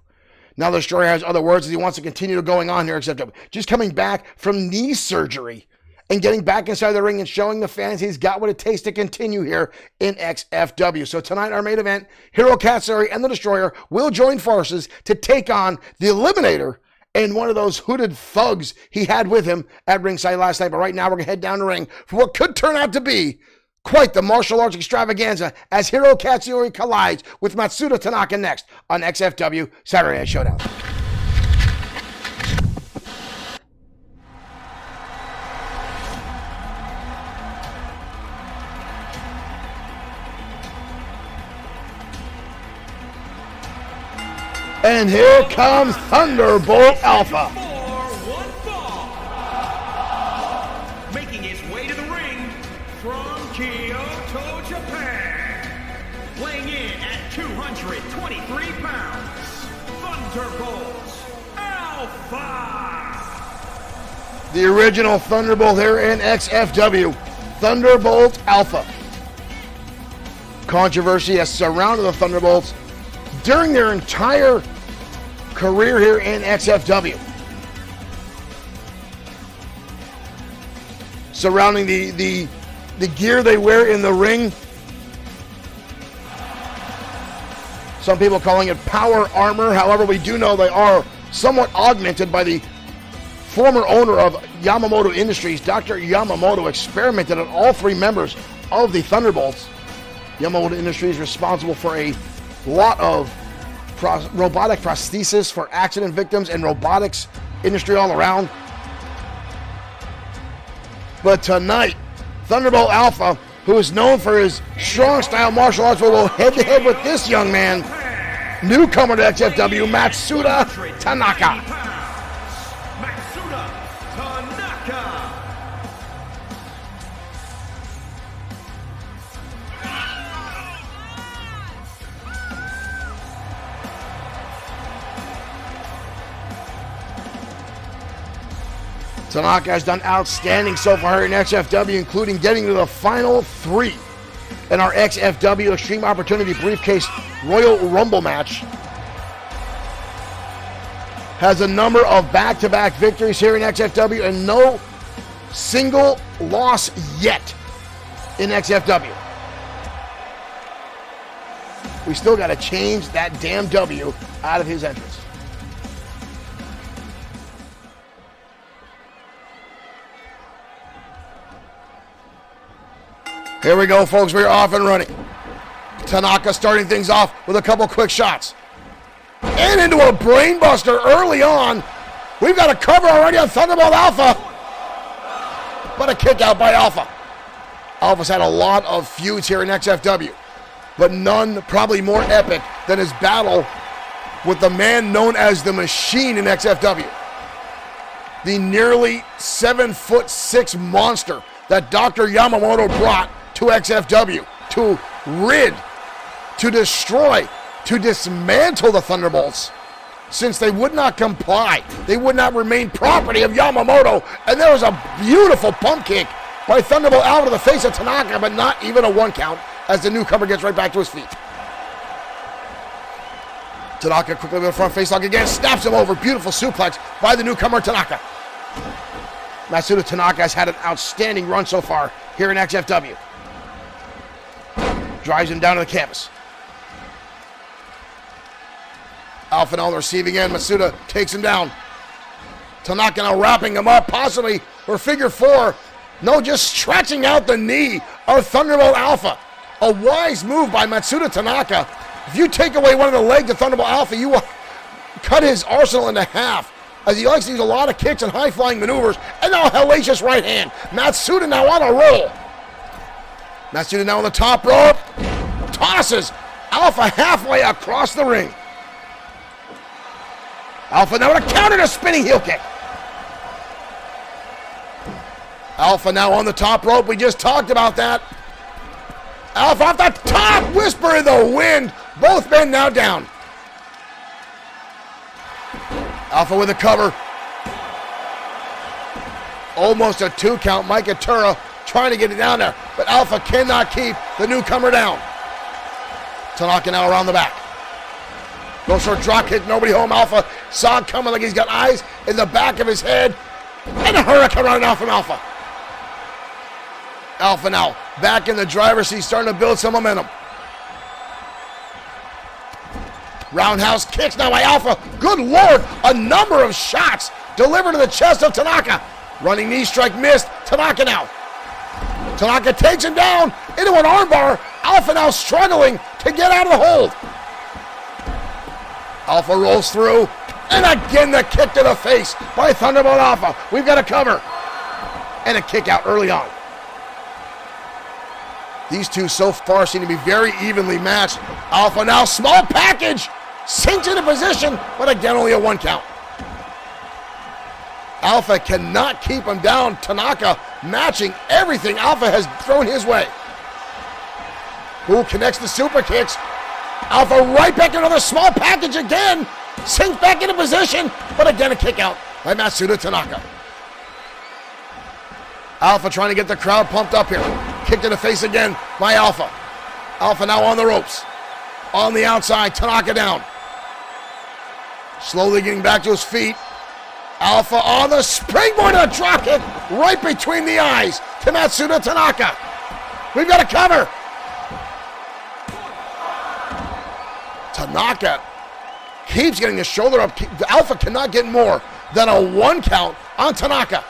Now the Destroyer has other words that he wants to continue going on here in XFW. Just coming back from knee surgery and getting back inside the ring and showing the fans he's got what it takes to continue here in XFW. So tonight, our main event, Hiro Katsuri and the Destroyer will join forces to take on the Eliminator and one of those hooded thugs he had with him at ringside last night. But right now, we're going to head down the ring for what could turn out to be quite the martial arts extravaganza as Hiro Katsuri collides with Matsuda Tanaka next on XFW Saturday Night Showdown. And here comes Thunderbolt Alpha. Making his way to the ring from Kyoto, Japan. Weighing in at 223 pounds, Thunderbolt Alpha. The original Thunderbolt here in XFW. Thunderbolt Alpha. Controversy has surrounded the Thunderbolts during their entire career here in XFW. Surrounding the gear they wear in the ring. Some people calling it power armor. However, we do know they are somewhat augmented by the former owner of Yamamoto Industries. Dr. Yamamoto experimented on all three members of the Thunderbolts. Yamamoto Industries responsible for a lot of robotic prosthesis for accident victims and robotics industry all around. But tonight, Thunderbolt Alpha, who is known for his strong style martial arts, will go head to head with this young man, newcomer to XFW, Matsuda Tanaka. Matsuda Tanaka. Tanaka has done outstanding so far in XFW, including getting to the final three in our XFW Extreme Opportunity Briefcase Royal Rumble match. Has a number of back-to-back victories here in XFW and no single loss yet in XFW. We still got to change that damn W out of his entrance. Here we go, folks. We're off and running. Tanaka starting things off with a couple quick shots. And into a brainbuster early on. We've got a cover already on Thunderbolt Alpha. But a kick out by Alpha. Alpha's had a lot of feuds here in XFW, but none probably more epic than his battle with the man known as the Machine in XFW. The nearly 7'6" monster that Dr. Yamamoto brought to XFW to rid, to destroy, to dismantle the Thunderbolts, since they would not comply. They would not remain property of Yamamoto. And there was a beautiful pump kick by Thunderbolt out of the face of Tanaka, but not even a one count as the newcomer gets right back to his feet. Tanaka quickly with a front face lock again, snaps him over. Beautiful suplex by the newcomer Tanaka. Matsuda Tanaka has had an outstanding run so far here in XFW. Drives him down to the canvas. Alpha now on the receiving end. Matsuda takes him down. Tanaka now wrapping him up, possibly for figure four. No, just stretching out the knee of Thunderbolt Alpha. A wise move by Matsuda Tanaka. If you take away one of the legs of Thunderbolt Alpha, you will cut his arsenal into half, as he likes to use a lot of kicks and high-flying maneuvers. And now a hellacious right hand. Matsuda now on a roll. Matsuda now on the top rope. Tosses Alpha halfway across the ring. Alpha now with a counter to spinning heel kick. Alpha now on the top rope. We just talked about that. Alpha off the top, whisper in the wind. Both men now down. Alpha with a cover. Almost a 2 count. Mike Atura trying to get it down there, but Alpha cannot keep the newcomer down. Tanaka now around the back. Goes for a drop kick, nobody home. Alpha saw it coming like he's got eyes in the back of his head. And a hurricane running out from Alpha. Alpha now back in the driver's seat, starting to build some momentum. Roundhouse kicks now by Alpha. Good Lord, a number of shots delivered to the chest of Tanaka. Running knee strike missed. Tanaka now. Tanaka takes him down into an armbar. Alpha now struggling to get out of the hold. Alpha rolls through. And again the kick to the face by Thunderbolt Alpha. We've got a cover. And a kick out early on. These two so far seem to be very evenly matched. Alpha now, small package. Sinks into position, but again only a 1 count. Alpha cannot keep him down. Tanaka matching everything Alpha has thrown his way. Who connects the super kicks. Alpha right back into the small package again. Sinks back into position, but again a kick out by Matsuda Tanaka. Alpha trying to get the crowd pumped up here. Kick to the face again by Alpha. Alpha now on the ropes. On the outside, Tanaka down. Slowly getting back to his feet. Alpha on the springboard of a drop kick right between the eyes to Matsuda Tanaka. We've got a cover. Tanaka keeps getting his shoulder up. Alpha cannot get more than a 1 count on Tanaka.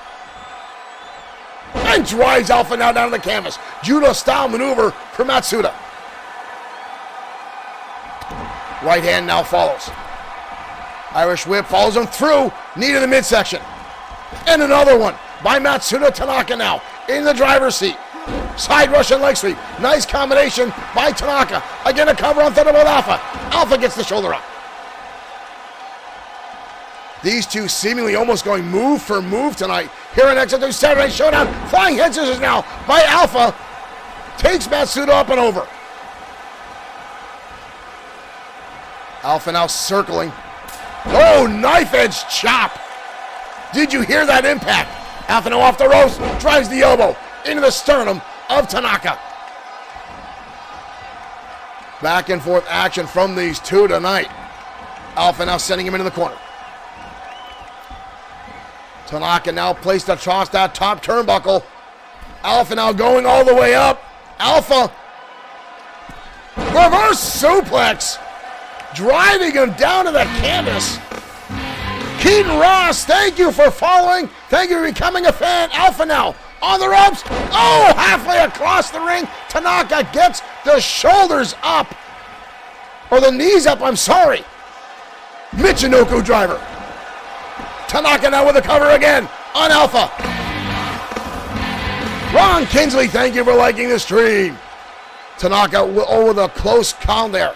And drives Alpha now down to the canvas. Judo style maneuver for Matsuda. Right hand now follows. Irish whip follows him through. Knee to the midsection. And another one by Matsuda Tanaka now in the driver's seat. Side Russian leg sweep. Nice combination by Tanaka. Again a cover on Thunderbolt Alpha. Alpha gets the shoulder up. These two seemingly almost going move for move tonight here on XFW Saturday Showdown. Flying head scissors now by Alpha. Takes Matsuda up and over. Alpha now circling. Oh, knife edge chop. Did you hear that impact? Alpha now off the ropes. Drives the elbow into the sternum of Tanaka. Back and forth action from these two tonight. Alpha now sending him into the corner. Tanaka now placed across that top turnbuckle. Alpha now going all the way up. Alpha. Reverse suplex. Driving him down to the canvas. Keaton Ross, thank you for following. Thank you for becoming a fan. Alpha now on the ropes. Oh, halfway across the ring. Tanaka gets the shoulders up. Or the knees up, I'm sorry. Michinoku driver. Tanaka now with a cover again on Alpha. Ron Kinsley, thank you for liking the stream. Tanaka with a close count there.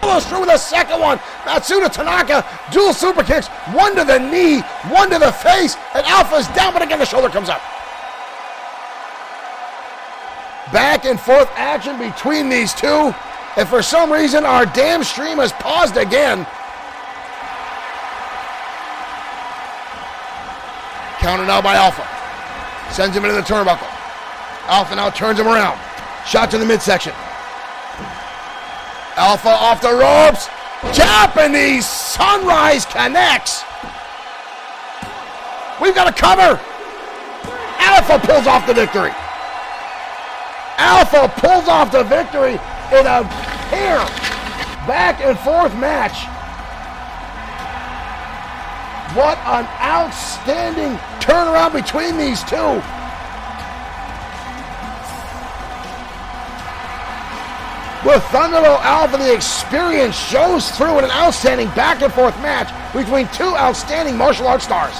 Almost through with a second one. Matsuda Tanaka, dual super kicks. One to the knee, one to the face, and Alpha's down, but again the shoulder comes up. Back and forth action between these two. And for some reason, our damn stream has paused again. Counter now by Alpha. Sends him into the turnbuckle. Alpha now turns him around. Shot to the midsection. Alpha off the ropes. Japanese Sunrise connects. We've got a cover. Alpha pulls off the victory. Alpha pulls off the victory in a pair back and forth match. What an outstanding turnaround between these two. With Thunderbolt Alpha, the experience shows through in an outstanding back and forth match between two outstanding martial arts stars.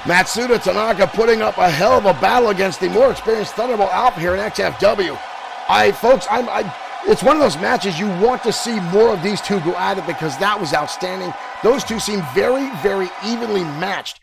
Matsuda Tanaka putting up a hell of a battle against the more experienced Thunderbolt Alpha here in XFW. It's one of those matches you want to see more of these two go at it because that was outstanding. Those two seem very, very evenly matched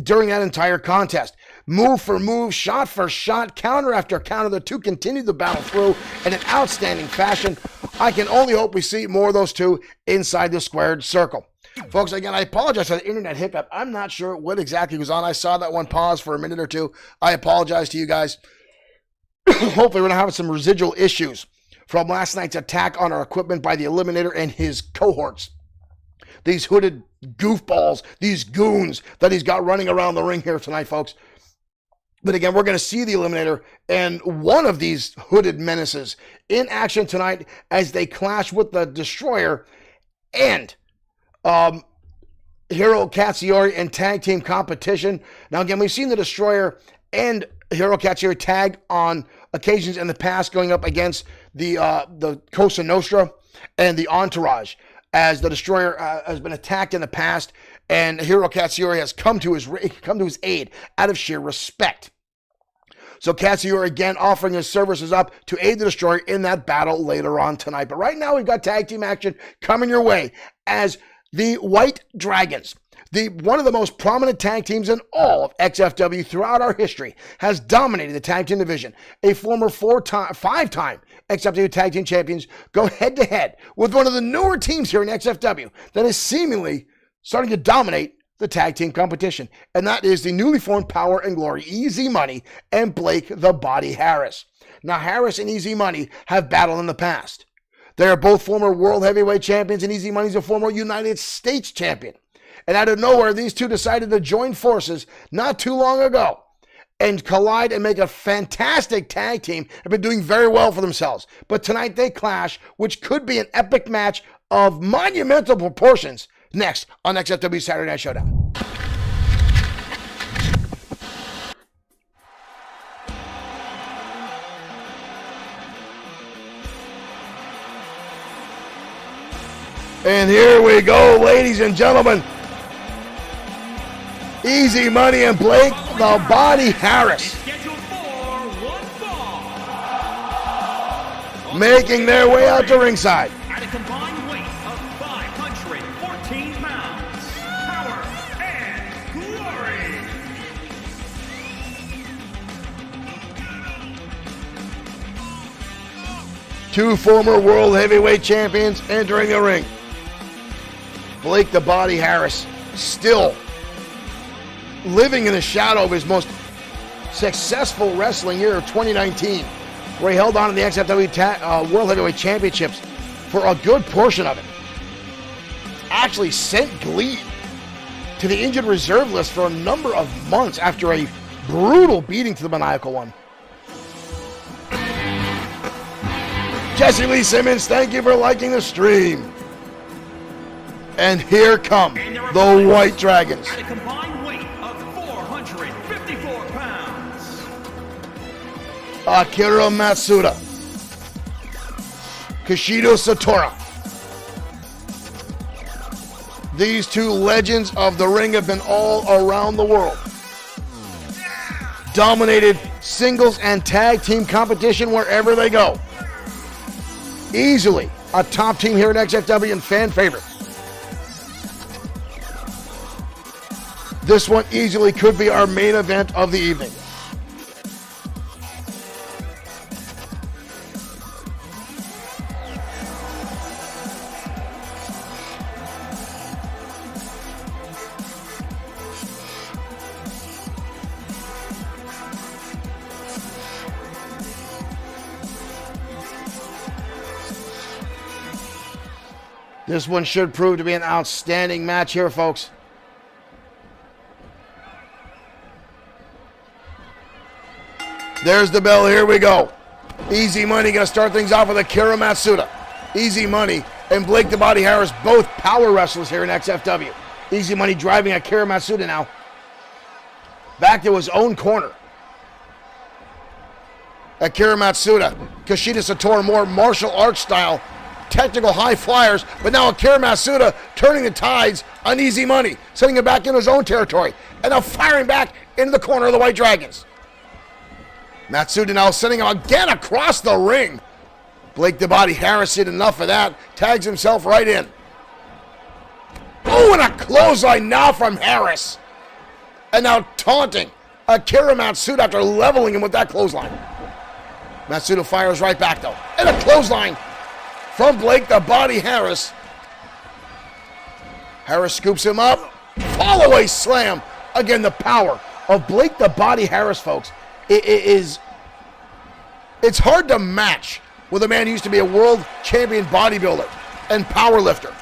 during that entire contest. Move for move, shot for shot, counter after counter. The two continue the battle through in an outstanding fashion. I can only hope we see more of those two inside the squared circle. Folks, again, I apologize for the internet hiccup. I'm not sure what exactly was on. I saw that one pause for a minute or two. I apologize to you guys. Hopefully, we're not having some residual issues from last night's attack on our equipment by the Eliminator and his cohorts. These hooded goofballs, these goons that he's got running around the ring here tonight, folks. But again, we're going to see the Eliminator and one of these hooded menaces in action tonight as they clash with the Destroyer and Hiro Katsuyori in tag team competition. Now, again, we've seen the Destroyer and Hiro Katsuyori tag on occasions in the past going up against the Cosa Nostra and the Entourage, as the Destroyer has been attacked in the past, and Hiro Katsuyori has come to his aid out of sheer respect. So Katsuyori again offering his services up to aid the Destroyer in that battle later on tonight. But right now we've got tag team action coming your way as the White Dragons, one of the most prominent tag teams in all of XFW throughout our history, has dominated the tag team division. A former five-time XFW tag team champions go head-to-head with one of the newer teams here in XFW that is seemingly starting to dominate the tag team competition, and that is the newly formed Power and Glory, Easy Money and Blake the Body Harris. Now, Harris and Easy Money have battled in the past. They are both former World Heavyweight Champions, and Easy Money is a former United States Champion. And out of nowhere, these two decided to join forces not too long ago and collide and make a fantastic tag team. Have been doing very well for themselves. But tonight they clash, which could be an epic match of monumental proportions. Next on XFW Saturday Night Showdown. And here we go, ladies and gentlemen. Easy Money and Blake the Body Harris making their way out to ringside. At a combined weight of 514 pounds, Power and Glory. Two former World Heavyweight Champions entering the ring. Blake the Body Harris still living in the shadow of his most successful wrestling year of 2019, where he held on to the XFW World Heavyweight Championships for a good portion of it. Actually sent Glee to the injured reserve list for a number of months after a brutal beating to the Maniacal One. Jesse Lee Simmons, thank you for liking the stream. And here come the White Dragons. At a combined weight of 454 pounds. Akira Matsuda, Kishido Satora. These two legends of the ring have been all around the world. Dominated singles and tag team competition wherever they go. Easily a top team here at XFW and fan favorite. This one easily could be our main event of the evening. This one should prove to be an outstanding match here, folks. There's the bell. Here we go. Easy Money going to start things off with Akira Matsuda. Easy Money and Blake the Body Harris, both power wrestlers here in XFW. Easy Money driving Akira Matsuda now back to his own corner. Akira Matsuda, Kushida Satora, more martial arts style, technical high flyers, but now Akira Matsuda turning the tides on Easy Money, sending him back into his own territory, and now firing back into the corner of the White Dragons. Matsuda now sending him again across the ring. Blake the Body Harris did enough of that, tags himself right in. Oh, and a clothesline now from Harris. And now taunting Akira Matsuda after leveling him with that clothesline. Matsuda fires right back though. And a clothesline from Blake the Body Harris. Harris scoops him up. Fall away slam. Again, the power of Blake the Body Harris, folks. It's hard to match with a man who used to be a world champion bodybuilder and power lifter.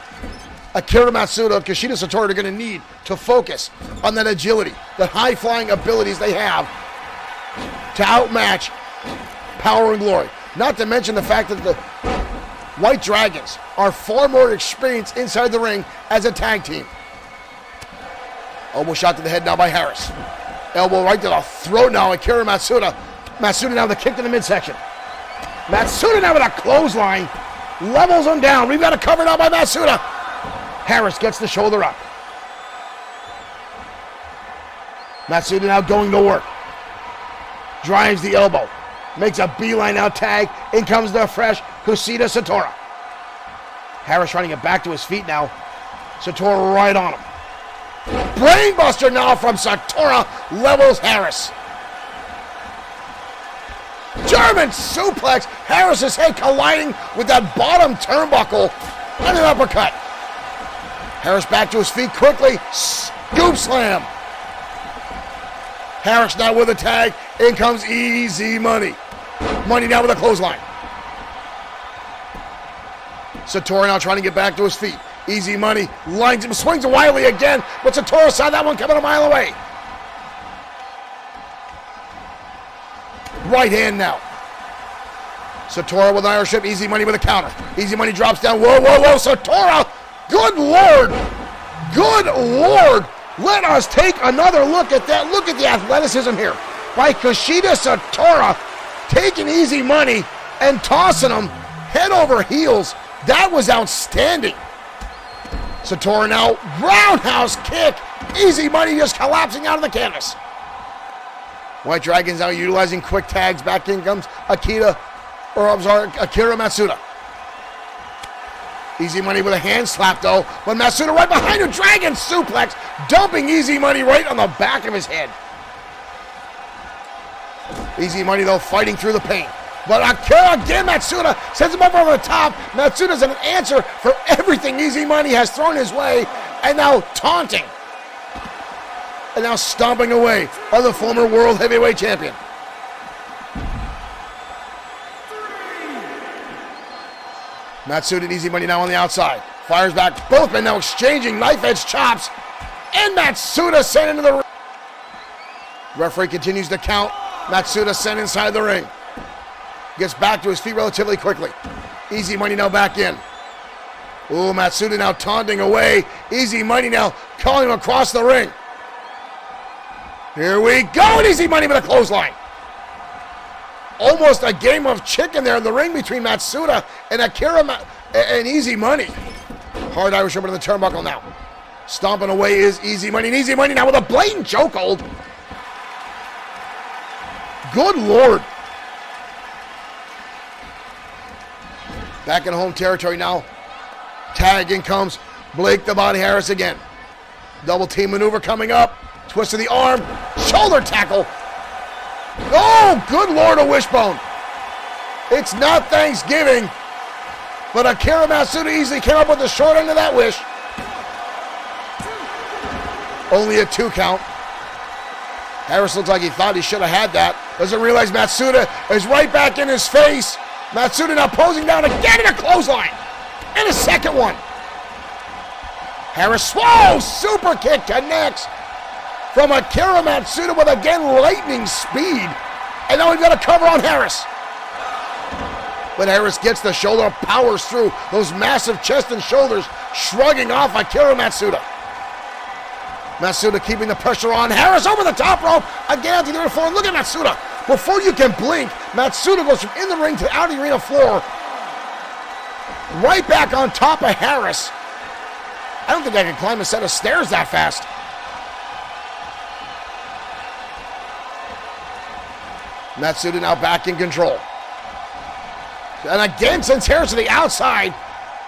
Akira Matsuda and Kushida Satori are going to need to focus on that agility, the high-flying abilities they have to outmatch Power and Glory. Not to mention the fact that the White Dragons are far more experienced inside the ring as a tag team. Elbow shot to the head now by Harris. Elbow right to the throat now, Akira Matsuda. Matsuda now with a kick to the midsection. Matsuda now with a clothesline. Levels him down. We've got a cover now by Matsuda. Harris gets the shoulder up. Matsuda now going to work. Drives the elbow. Makes a beeline out tag. In comes the fresh Kushida Satori. Harris trying to get back to his feet now. Satori right on him. Brainbuster now from Satori levels Harris. German suplex. Harris's head colliding with that bottom turnbuckle and an uppercut. Harris back to his feet quickly. Scoop slam. Harris now with a tag. In comes Easy Money. Money now with a clothesline. Satori now trying to get back to his feet. Easy Money lines him, swings wildly again, but Satori saw that one coming a mile away. Right hand now. Satori with an Irish whip. Easy Money with a counter. Easy Money drops down. Whoa, whoa, whoa. Satori. Good Lord. Good Lord. Let us take another look at that. Look at the athleticism here by Kushida Satori, taking Easy Money and tossing him head over heels. That was outstanding. Satori now, roundhouse kick. Easy Money just collapsing out of the canvas. White Dragons now utilizing quick tags. Back in comes Akira Matsuda. Easy Money with a hand slap though, but Matsuda right behind him. Dragon suplex, dumping Easy Money right on the back of his head. Easy Money though fighting through the pain. But Akira again, Matsuda sends him up over the top. Matsuda's an answer for everything Easy Money has thrown his way, and now taunting. And now stomping away on the former World Heavyweight Champion. Matsuda and Easy Money now on the outside. Fires back. Both men now exchanging knife-edge chops. And Matsuda sent into the ring. Referee continues to count. Matsuda sent inside the ring. Gets back to his feet relatively quickly. Easy Money now back in. Ooh, Matsuda now taunting away. Easy Money now calling him across the ring. Here we go. And Easy Money with a clothesline. Almost a game of chicken there in the ring between Matsuda and and Easy Money. Hard Irish over to the turnbuckle now. Stomping away is Easy Money. And Easy Money now with a blatant chokehold. Good Lord. Back in home territory now. Tag in comes Blake the Body Harris again. Double team maneuver coming up. Twist of the arm. Shoulder tackle. Oh, good Lord, a wishbone. It's not Thanksgiving, but Akira Matsuda easily came up with the short end of that wish. Only a 2 count. Harris looks like he thought he should have had that. Doesn't realize Matsuda is right back in his face. Matsuda now posing down again in a clothesline. And a second one. Harris, whoa, super kick connects from Akira Matsuda with, again, lightning speed. And now we've got a cover on Harris. But Harris gets the shoulder, powers through those massive chest and shoulders, shrugging off Akira Matsuda. Matsuda keeping the pressure on. Harris over the top rope. Again to the floor. Look at Matsuda. Before you can blink, Matsuda goes from in the ring to out of the arena floor. Right back on top of Harris. I don't think I can climb a set of stairs that fast. Matsuda now back in control. And again, since Harris to the outside,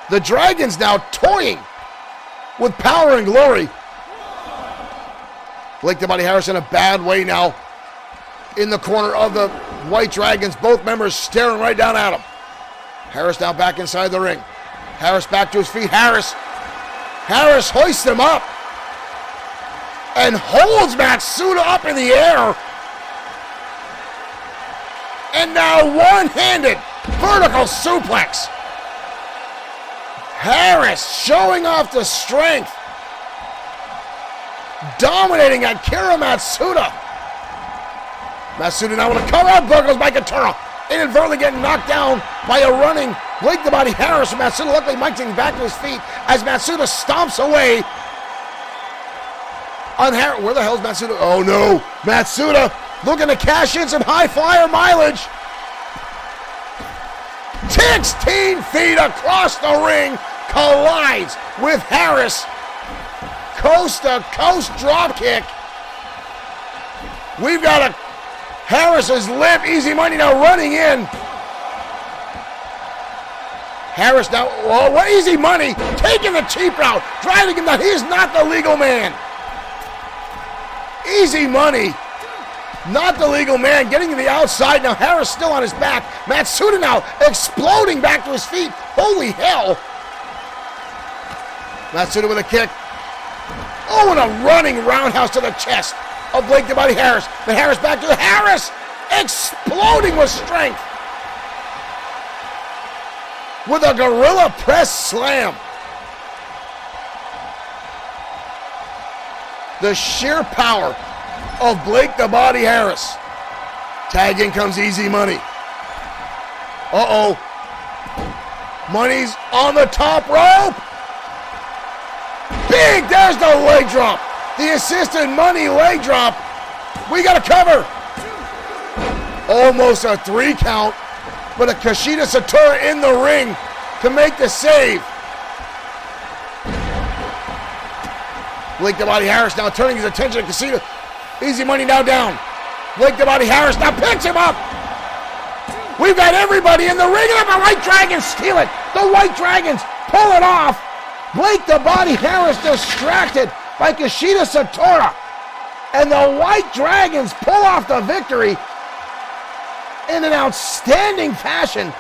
the Dragons now toying with Power and Glory. Blake the Body Harris in a bad way now. in the corner of the White Dragons. Both members staring right down at him. Harris now back inside the ring. Harris back to his feet. Harris hoists him up and holds Matsuda up in the air. And now one-handed vertical suplex. Harris showing off the strength. Dominating Akira Matsuda. Matsuda now with a cover up. There goes Mike Atura. Inadvertently getting knocked down by a running Blake the Body Harris. Matsuda luckily Mike's getting back to his feet as Matsuda stomps away on Harris. Where the hell is Matsuda? Oh no. Matsuda looking to cash in some high flyer mileage. 16 feet across the ring. Collides with Harris. Coast to coast drop kick. We've got a Harris is limp. Easy Money now running in. Harris now, Easy Money taking the cheap route, driving him down. He is not the legal man. Easy Money, not the legal man, getting to the outside. Now Harris still on his back. Matsuda now exploding back to his feet. Holy hell. Matsuda with a kick. Oh, and a running roundhouse to the chest of Blake the Body Harris. But Harris back to Harris, exploding with strength. With a gorilla press slam. The sheer power of Blake the Body Harris. Tag in comes Easy Money. Uh-oh. Money's on the top rope. Big, there's the leg drop. The assisted Money leg drop. We got a cover. Almost a 3 count, but a Kushida Satora in the ring to make the save. Blake the Body Harris now turning his attention to Kushida. Easy Money now down. Blake the Body Harris now picks him up. We've got everybody in the ring, and the White Dragons steal it. The White Dragons pull it off. Blake the Body Harris distracted by Kushida Satora. And the White Dragons pull off the victory in an outstanding fashion.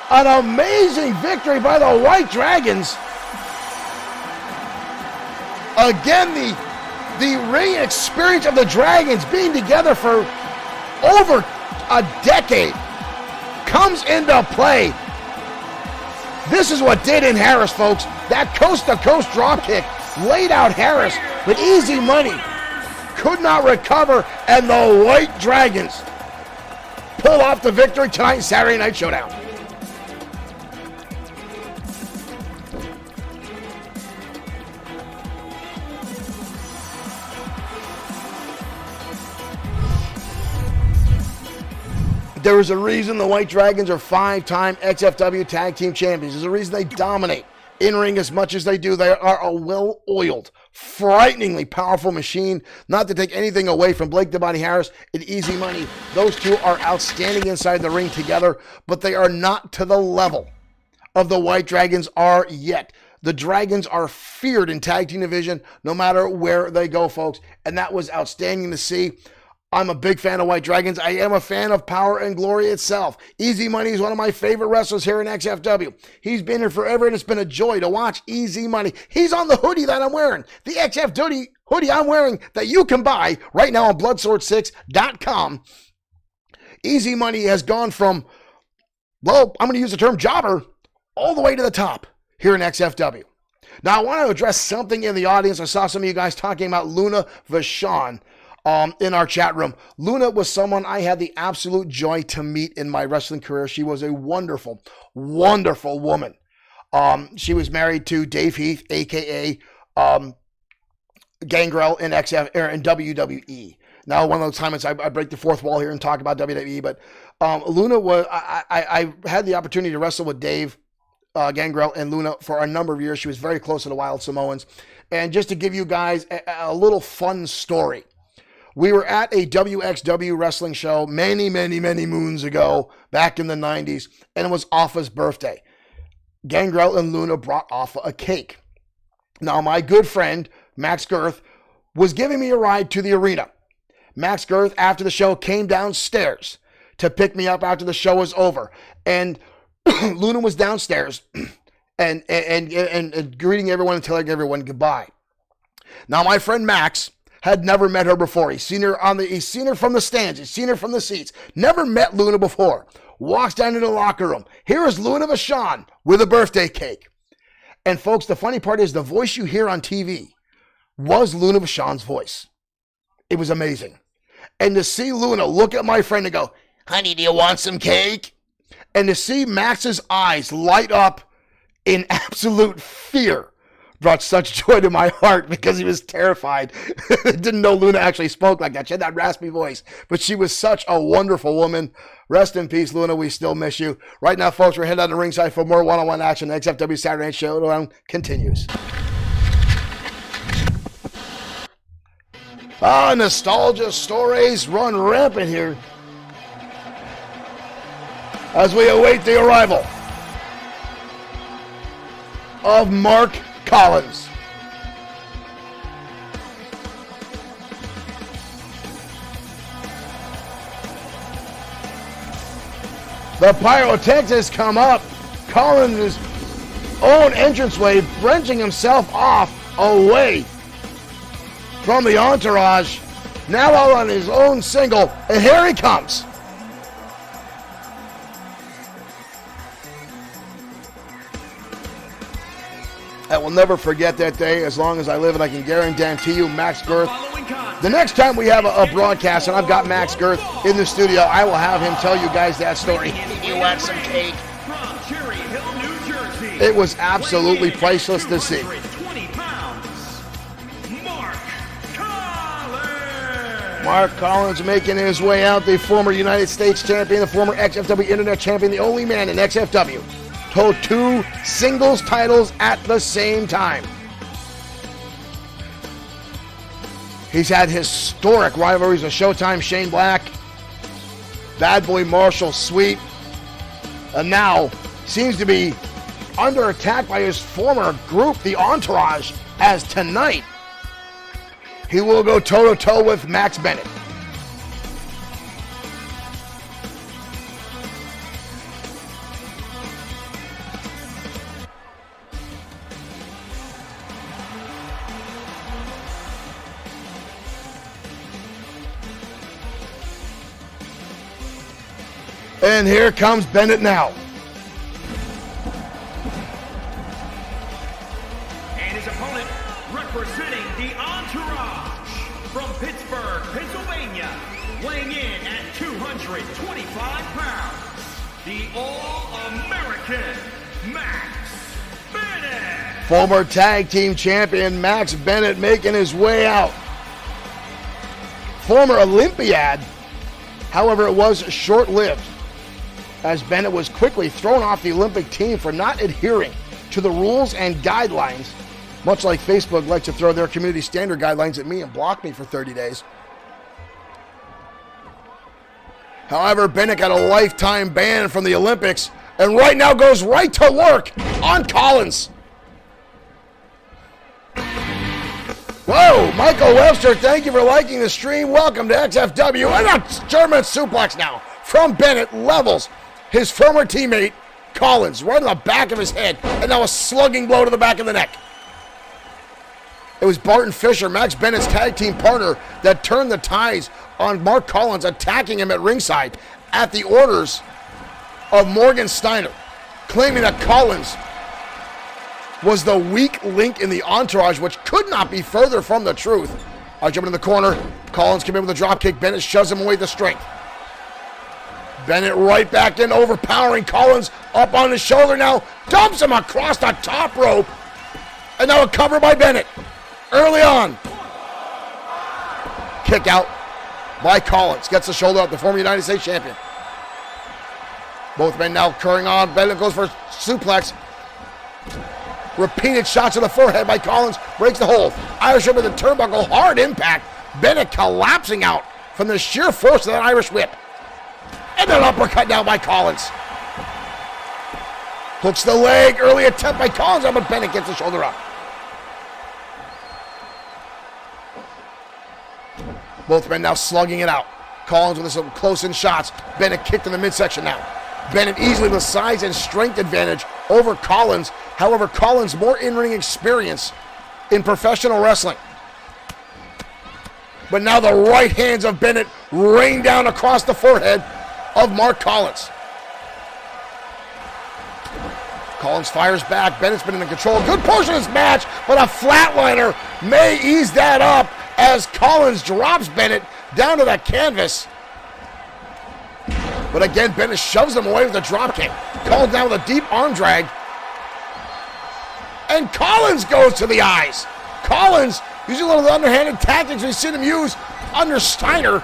An amazing victory by the White Dragons. Again, the ring experience of the Dragons being together for over a decade comes into play. This is what did in Harris, folks. That coast-to-coast drop kick laid out Harris, but Easy Money could not recover, and the White Dragons pull off the victory tonight in Saturday Night Showdown. There is a reason the White Dragons are 5-time XFW Tag Team Champions. There's a reason they dominate in-ring as much as they do. They are a well-oiled, frighteningly powerful machine. Not to take anything away from Blake the Body Harris and Easy Money. Those two are outstanding inside the ring together, but they are not to the level of the White Dragons are yet. The Dragons are feared in Tag Team Division no matter where they go, folks, and that was outstanding to see. I'm a big fan of White Dragons. I am a fan of Power and Glory itself. Easy Money is one of my favorite wrestlers here in XFW. He's been here forever, and it's been a joy to watch Easy Money. He's on the hoodie that I'm wearing. The XFW hoodie I'm wearing that you can buy right now on Bloodsword6.com. Easy Money has gone from, well, I'm going to use the term jobber, all the way to the top here in XFW. Now, I want to address something in the audience. I saw some of you guys talking about Luna Vachon. In our chat room. Luna was someone I had the absolute joy to meet in my wrestling career. She was a wonderful, wonderful woman. She was married to Dave Heath, aka Gangrel in WWE. Now, one of those times I break the fourth wall here and talk about WWE, but Luna was, I had the opportunity to wrestle with Dave Gangrel and Luna for a number of years. She was very close to the Wild Samoans. And just to give you guys a little fun story. We were at a WXW wrestling show many, many, many moons ago, back in the 90s, and it was Alpha's birthday. Gangrel and Luna brought Alpha a cake. Now, my good friend, Max Girth, was giving me a ride to the arena. Max Girth, after the show, came downstairs to pick me up after the show was over. And Luna was downstairs and greeting everyone and telling everyone goodbye. Now, my friend Max had never met her before. He's seen her from the stands. He's seen her from the seats. Never met Luna before. Walks down into the locker room. Here is Luna Vachon with a birthday cake. And folks, the funny part is the voice you hear on TV was Luna Vachon's voice. It was amazing. And to see Luna look at my friend and go, honey, do you want some cake? And to see Max's eyes light up in absolute fear brought such joy to my heart because he was terrified. Didn't know Luna actually spoke like that. She had that raspy voice, but she was such a wonderful woman. Rest in peace, Luna. We still miss you. Right now, folks, we're heading out to ringside for more one-on-one action. XFW Saturday Night Showdown continues. Nostalgia stories run rampant here as we await the arrival of Mark Collins. The pyrotechnics come up. Collins' own entranceway, wrenching himself off away from the entourage. Now out on his own single, and here he comes. I will never forget that day as long as I live, and I can guarantee you, Max Girth, the next time we have a broadcast and I've got Max Girth in the studio, I will have him tell you guys that story. You want some cake? It was absolutely priceless to see. Mark Collins making his way out, the former United States champion, the former XFW Internet champion, the only man in XFW to hold 2 singles titles at the same time. He's had historic rivalries with Showtime Shane Black, Bad Boy Marshall Sweet, and now seems to be under attack by his former group, the Entourage, as tonight he will go toe-to-toe with Max Bennett. And here comes Bennett now. And his opponent, representing the Entourage from Pittsburgh, Pennsylvania, weighing in at 225 pounds, the All-American Max Bennett. Former tag team champion Max Bennett making his way out. Former Olympiad, however, it was short-lived, as Bennett was quickly thrown off the Olympic team for not adhering to the rules and guidelines, much like Facebook likes to throw their community standard guidelines at me and block me for 30 days. However, Bennett got a lifetime ban from the Olympics and right now goes right to work on Collins. Whoa, Michael Webster, thank you for liking the stream. Welcome to XFW. And a German suplex now from Bennett levels his former teammate, Collins, right on the back of his head, and now a slugging blow to the back of the neck. It was Barton Fisher, Max Bennett's tag team partner, that turned the tides on Mark Collins, attacking him at ringside at the orders of Morgan Steiner, claiming that Collins was the weak link in the Entourage, which could not be further from the truth. Jumping in the corner, Collins came in with a drop kick. Bennett shoves him away with the strength. Bennett right back in, overpowering Collins up on his shoulder now, dumps him across the top rope, and now a cover by Bennett early on. Kick out by Collins, gets the shoulder up, the former United States champion. Both men now curring on. Bennett goes for suplex. Repeated shots to the forehead by Collins, breaks the hold. Irish whip with the turnbuckle, hard impact. Bennett collapsing out from the sheer force of that Irish whip. And an uppercut down by Collins. Hooks the leg, early attempt by Collins, but Bennett gets the shoulder up. Both men now slugging it out. Collins with some close-in shots. Bennett kicked in the midsection now. Bennett easily with size and strength advantage over Collins. However, Collins more in-ring experience in professional wrestling. But now the right hands of Bennett rain down across the forehead of Mark Collins. Collins fires back. Bennett's been in control. Good portion of this match, but a flatliner may ease that up as Collins drops Bennett down to the canvas. But again, Bennett shoves him away with a dropkick. Collins down with a deep arm drag. And Collins goes to the eyes. Collins using a little of the underhanded tactics we've seen him use under Steiner.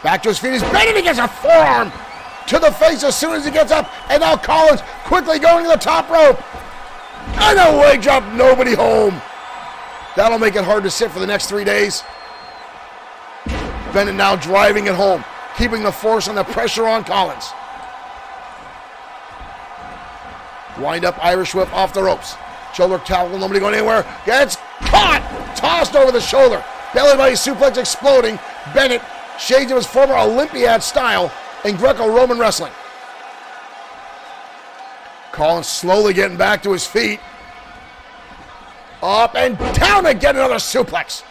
Back to his feet as Bennett gets a forearm to the face as soon as he gets up. And now Collins quickly going to the top rope. And a leg drop, nobody home. That'll make it hard to sit for the next 3 days. Bennett now driving it home, keeping the force and the pressure on Collins. Wind up Irish whip off the ropes. Shoulder tackle, nobody going anywhere. Gets caught, tossed over the shoulder. Belly body suplex exploding. Bennett shades of his former Olympiad style in Greco-Roman wrestling. Collins slowly getting back to his feet. Up and down again, another suplex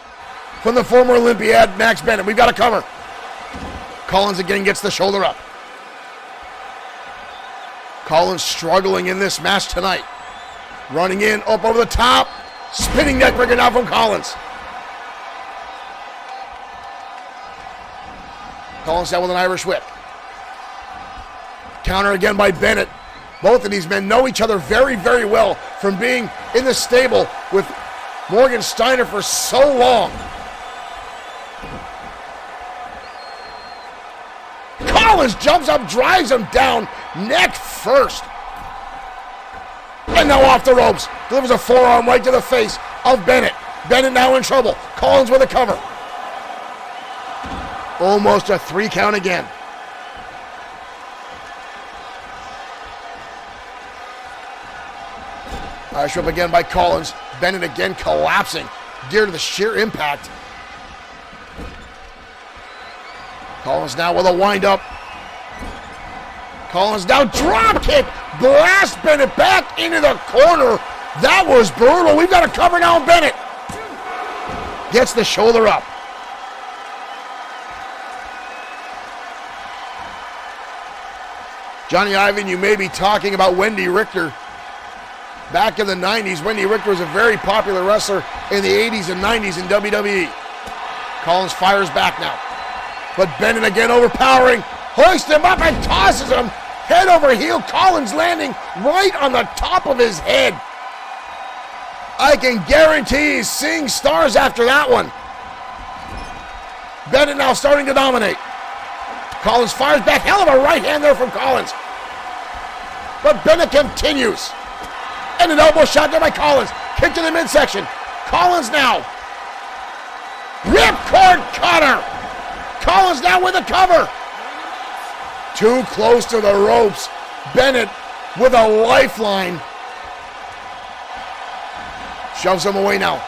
from the former Olympiad, Max Bennett. We've got to cover. Collins again gets the shoulder up. Collins struggling in this match tonight. Running in, up over the top. Spinning neckbreaker now from Collins. Collins down with an Irish whip. Counter again by Bennett. Both of these men know each other very, very well from being in the stable with Morgan Steiner for so long. Collins jumps up, drives him down, neck first. And now off the ropes. Delivers a forearm right to the face of Bennett. Bennett now in trouble. Collins with a cover. Almost a 3 count again. Irish whip again by Collins. Bennett again collapsing due to the sheer impact. Collins now with a wind-up. Collins now drop kick. Blast Bennett back into the corner. That was brutal. We've got a cover now on Bennett. Gets the shoulder up. Johnny Ivan, you may be talking about Wendy Richter. Back in the 90s, Wendy Richter was a very popular wrestler in the 80s and 90s in WWE. Collins fires back now. But Bennett again overpowering. Hoists him up and tosses him head over heel. Collins landing right on the top of his head. I can guarantee he's seeing stars after that one. Bennett now starting to dominate. Collins fires back. Hell of a right hand there from Collins. But Bennett continues. And an elbow shot there by Collins. Kick to the midsection. Collins now. Ripcord cutter. Collins now with a cover. Too close to the ropes. Bennett with a lifeline. Shoves him away now.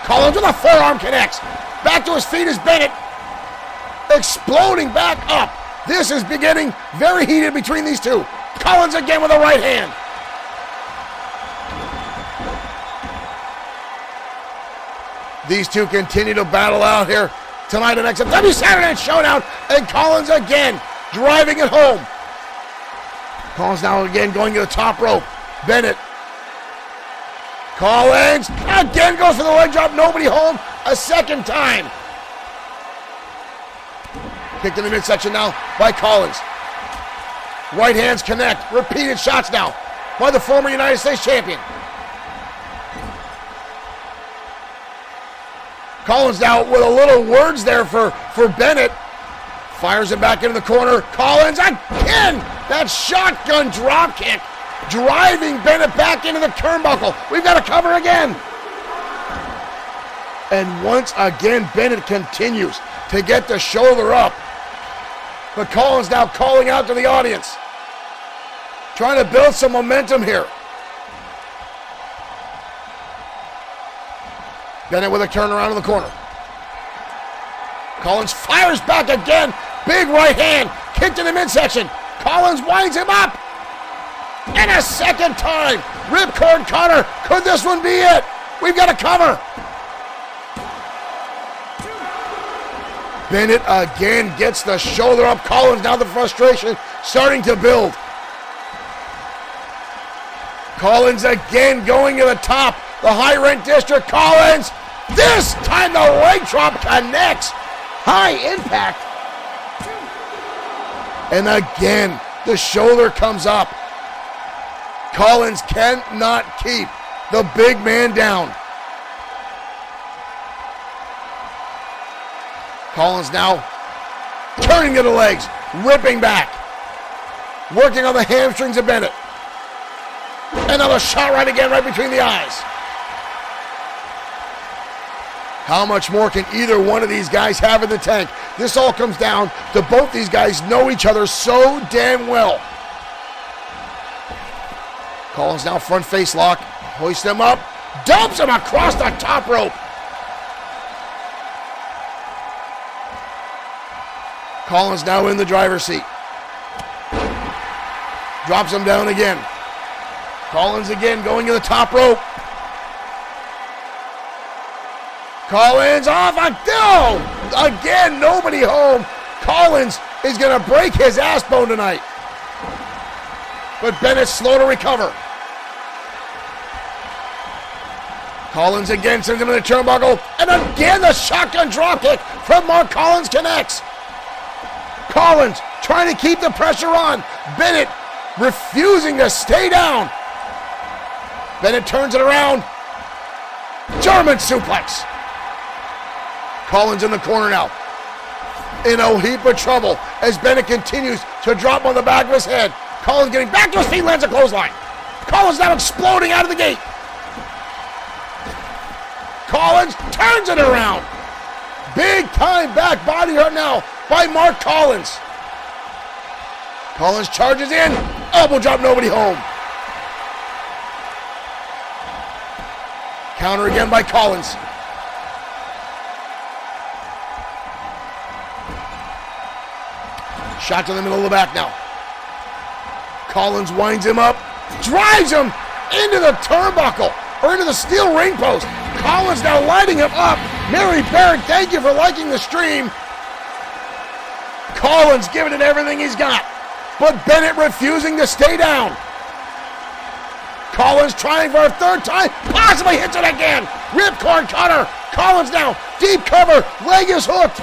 Collins with a forearm connects. Back to his feet is Bennett. Exploding back up. This is beginning very heated between these two. Collins again with a right hand. These two continue to battle out here tonight on XFW Saturday Night Showdown. And Collins again driving it home. Collins now again going to the top rope. Bennett. Collins again goes for the leg drop. Nobody home a second time. Kicked in the midsection now by Collins. Right hands connect. Repeated shots now by the former United States champion. Collins now with a little words there for Bennett. Fires him back into the corner. Collins again. That shotgun drop kick. Driving Bennett back into the turnbuckle. We've got to cover again. And once again, Bennett continues to get the shoulder up. But Collins now calling out to the audience. Trying to build some momentum here. Bennett with a turnaround in the corner. Collins fires back again. Big right hand. Kick to the midsection. Collins winds him up. And a second time. Ripcord cutter. Could this one be it? We've got a cover. Bennett again gets the shoulder up. Collins, now the frustration starting to build. Collins again going to the top. The high rent district. Collins. This time the leg drop connects. High impact. And again, the shoulder comes up. Collins cannot keep the big man down. Collins now turning to the legs, ripping back, working on the hamstrings of Bennett. Another shot right again, right between the eyes. How much more can either one of these guys have in the tank? This all comes down to both these guys know each other so damn well. Collins now front face lock, hoists him up, dumps him across the top rope. Collins now in the driver's seat. Drops him down again. Collins again going to the top rope. Collins off. No! Again, nobody home. Collins is going to break his ass bone tonight. But Bennett's slow to recover. Collins again sends him in the turnbuckle. And again the shotgun dropkick from Mark Collins connects. Collins trying to keep the pressure on. Bennett refusing to stay down. Bennett turns it around. German suplex. Collins in the corner now. In a heap of trouble as Bennett continues to drop on the back of his head. Collins getting back to his feet, lands a clothesline. Collins now exploding out of the gate. Collins turns it around. Big time back body hurt now by Mark Collins. Collins charges in. Elbow drop, nobody home. Counter again by Collins. Shot to the middle of the back now. Collins winds him up, drives him into the turnbuckle, or into the steel ring post. Collins now lighting him up. Mary Barrett, thank you for liking the stream. Collins giving it everything he's got, but Bennett refusing to stay down. Collins trying for a third time, possibly hits it again. Ripcord cutter. Collins now, deep cover, leg is hooked.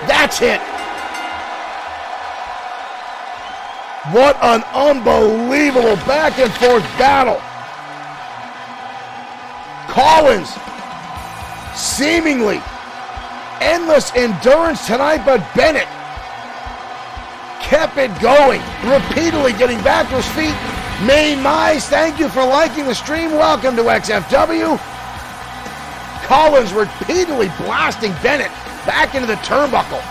That's it. What an unbelievable back and forth battle. Collins, seemingly endless endurance tonight, but Bennett kept it going, repeatedly getting back to his feet. Main Mize, thank you for liking the stream. Welcome to XFW. Collins repeatedly blasting Bennett back into the turnbuckle.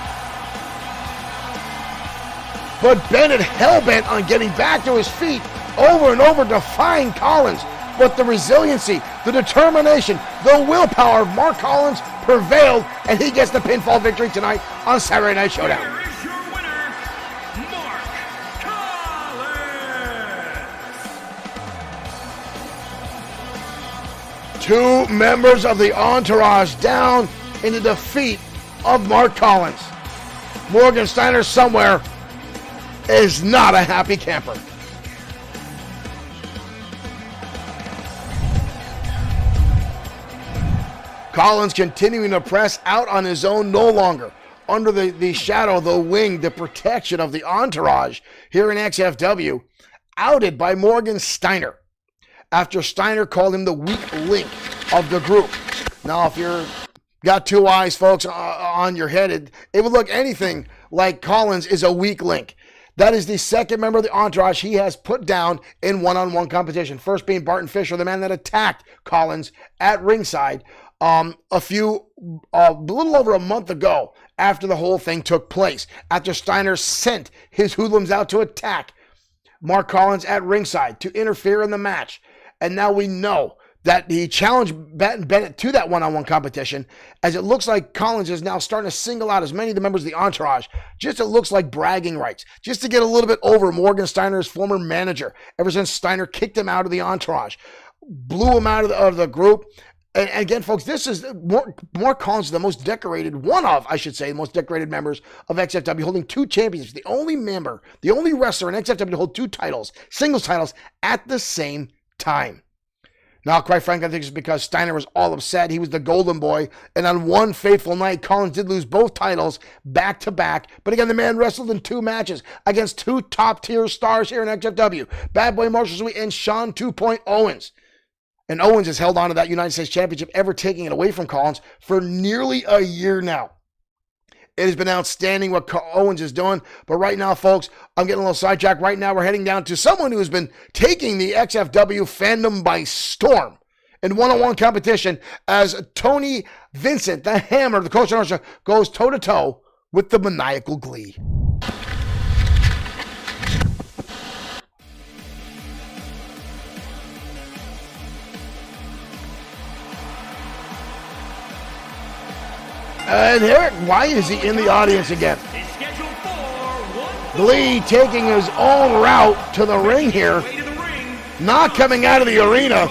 But Bennett hell-bent on getting back to his feet over and over, defying Collins. But the resiliency, the determination, the willpower of Mark Collins prevailed, and he gets the pinfall victory tonight on Saturday Night Showdown. Here is your winner, Mark Collins. Two members of the entourage down in the defeat of Mark Collins. Morgan Steiner somewhere is not a happy camper. Collins continuing to press out on his own, no longer under the shadow, the wing, the protection of the entourage here in XFW, outed by Morgan Steiner after Steiner called him the weak link of the group. Now, if you're got two eyes, folks, on your head, it would look anything like Collins is a weak link. That is the second member of the entourage he has put down in one-on-one competition. First being Barton Fisher, the man that attacked Collins at ringside a little over a month ago after the whole thing took place. After Steiner sent his hoodlums out to attack Mark Collins at ringside to interfere in the match. And now we know that he challenged Bennett to that one-on-one competition, as it looks like Collins is now starting to single out as many of the members of the entourage. Just it looks like bragging rights, just to get a little bit over Morgan Steiner's former manager, ever since Steiner kicked him out of the entourage, blew him out of the group. And again, folks, this is Mark Collins is the most decorated, one of, I should say, the most decorated members of XFW, holding 2 championships. The only member, the only wrestler in XFW to hold 2 titles, singles titles, at the same time. Now, quite frankly, I think it's because Steiner was all upset. He was the golden boy. And on one fateful night, Collins did lose both titles back to back. But again, the man wrestled in 2 matches against 2 top-tier stars here in XFW. Bad Boy Marshall Sweet and Sean 2 Owens. And Owens has held on to that United States Championship, ever taking it away from Collins for nearly a year now. It has been outstanding what Owens is doing. But right now, folks, I'm getting a little sidetracked. Right now, we're heading down to someone who has been taking the XFW fandom by storm in one-on-one competition, as Tony Vincent, the Hammer of the Coast Nostra, goes toe-to-toe with the Maniacal Glee. And Eric, why is he in the audience again? Glee taking his own route to the ring here, not coming out of the arena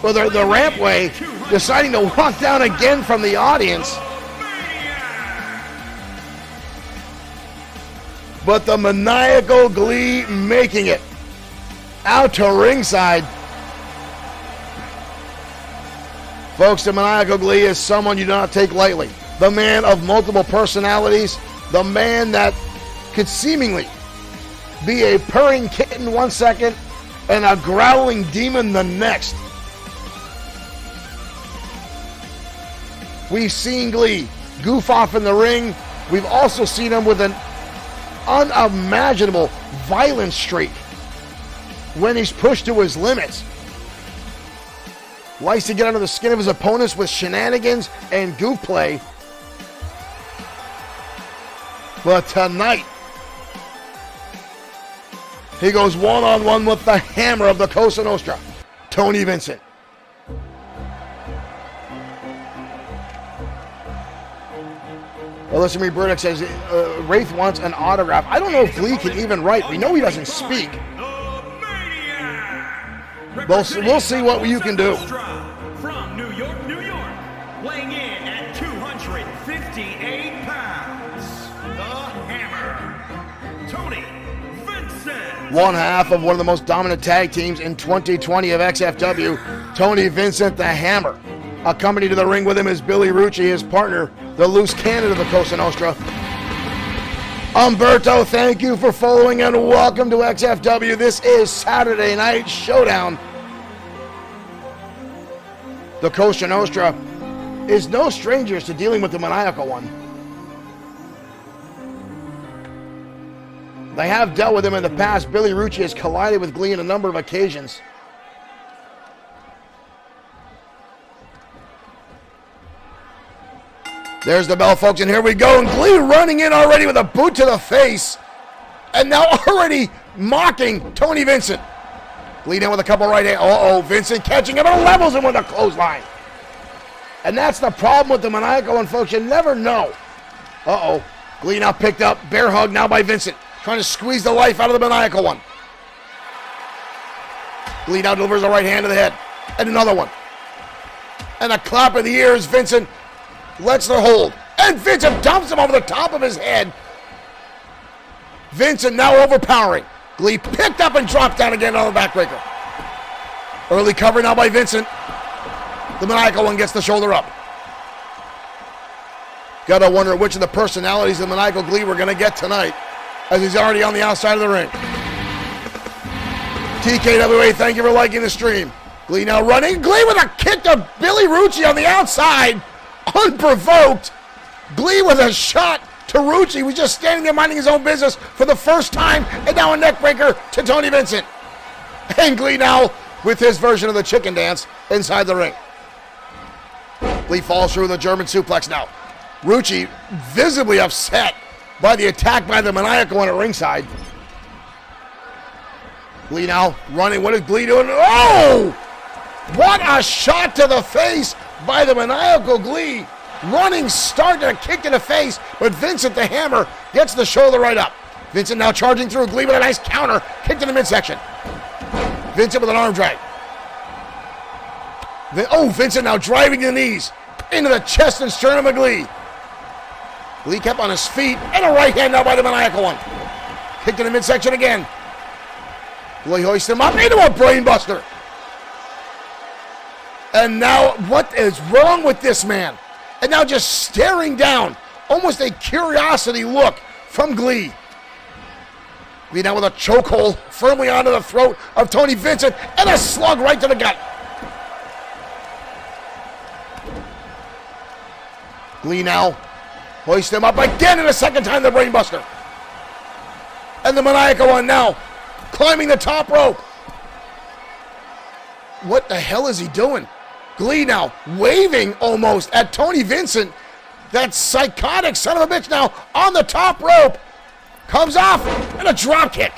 or the rampway, deciding to walk down again from the audience. But the Maniacal Glee making it out to ringside. Folks, the Maniacal Glee is someone you do not take lightly. The man of multiple personalities, the man that could seemingly be a purring kitten one second and a growling demon the next. We've seen Glee goof off in the ring. We've also seen him with an unimaginable violent streak when he's pushed to his limits. Likes to get under the skin of his opponents with shenanigans and goof play. But tonight, he goes one-on-one with the Hammer of the Cosa Nostra, Tony Vincent. Alyssa Marie Burdick says Wraith wants an autograph. I don't know if Glee can even write. We know he doesn't speak. We'll see what you can do. From New York, New York, weighing in at 258 pounds, the Hammer, Tony Vincent. One half of one of the most dominant tag teams in 2020 of XFW, Tony Vincent, the Hammer. Accompanied to the ring with him is Billy Rucci, his partner, the loose cannon of the Cosa Nostra. Umberto, thank you for following and welcome to XFW. This is Saturday Night Showdown. The Cosa Nostra is no strangers to dealing with the Maniacal One. They have dealt with him in the past. Billy Rucci has collided with Glee on a number of occasions. There's the bell, folks, and here we go. And Glee running in already with a boot to the face. And now already mocking Tony Vincent. Glee down with a couple right hand. Uh-oh, Vincent catching him and levels him with a clothesline. And that's the problem with the Maniacal One, folks. You never know. Uh-oh. Glee now picked up. Bear hug now by Vincent. Trying to squeeze the life out of the Maniacal One. Glee now delivers a right hand to the head. And another one. And a clap of the ears. Vincent lets the hold. And Vincent dumps him over the top of his head. Vincent now overpowering. Glee picked up and dropped down again on the backbreaker. Early cover now by Vincent. The Maniacal One gets the shoulder up. Gotta wonder which of the personalities of the Maniacal Glee we're gonna get tonight, as he's already on the outside of the ring. TKWA, thank you for liking the stream. Glee now running. Glee with a kick to Billy Rucci on the outside. Unprovoked. Glee with a shot to Rucci. He was just standing there minding his own business for the first time, and now a neckbreaker to Tony Vincent. And Glee now with his version of the chicken dance inside the ring. Glee falls through the German suplex now. Rucci visibly upset by the attack by the Maniacal One at ringside. Glee now running. What is Glee doing? Oh! What a shot to the face by the maniacal Glee. Running start and a kick to the face, but Vincent the Hammer gets the shoulder right up. Vincent now charging through. Glee with a nice counter. Kick to the midsection. Vincent with an arm drag. Vincent now driving the knees into the chest and sternum of Glee. Glee kept on his feet, and a right hand now by the maniacal one. Kick to the midsection again. Glee hoists him up into a brainbuster. And now, what is wrong with this man? And now just staring down, almost a curiosity look from Glee. Glee now with a chokehold firmly onto the throat of Tony Vincent, and a slug right to the gut. Glee now hoists him up again, and a second time the brainbuster. And the maniacal one now climbing the top rope. What the hell is he doing? Glee now waving almost at Tony Vincent. That psychotic son of a bitch now on the top rope. Comes off, and a drop kick.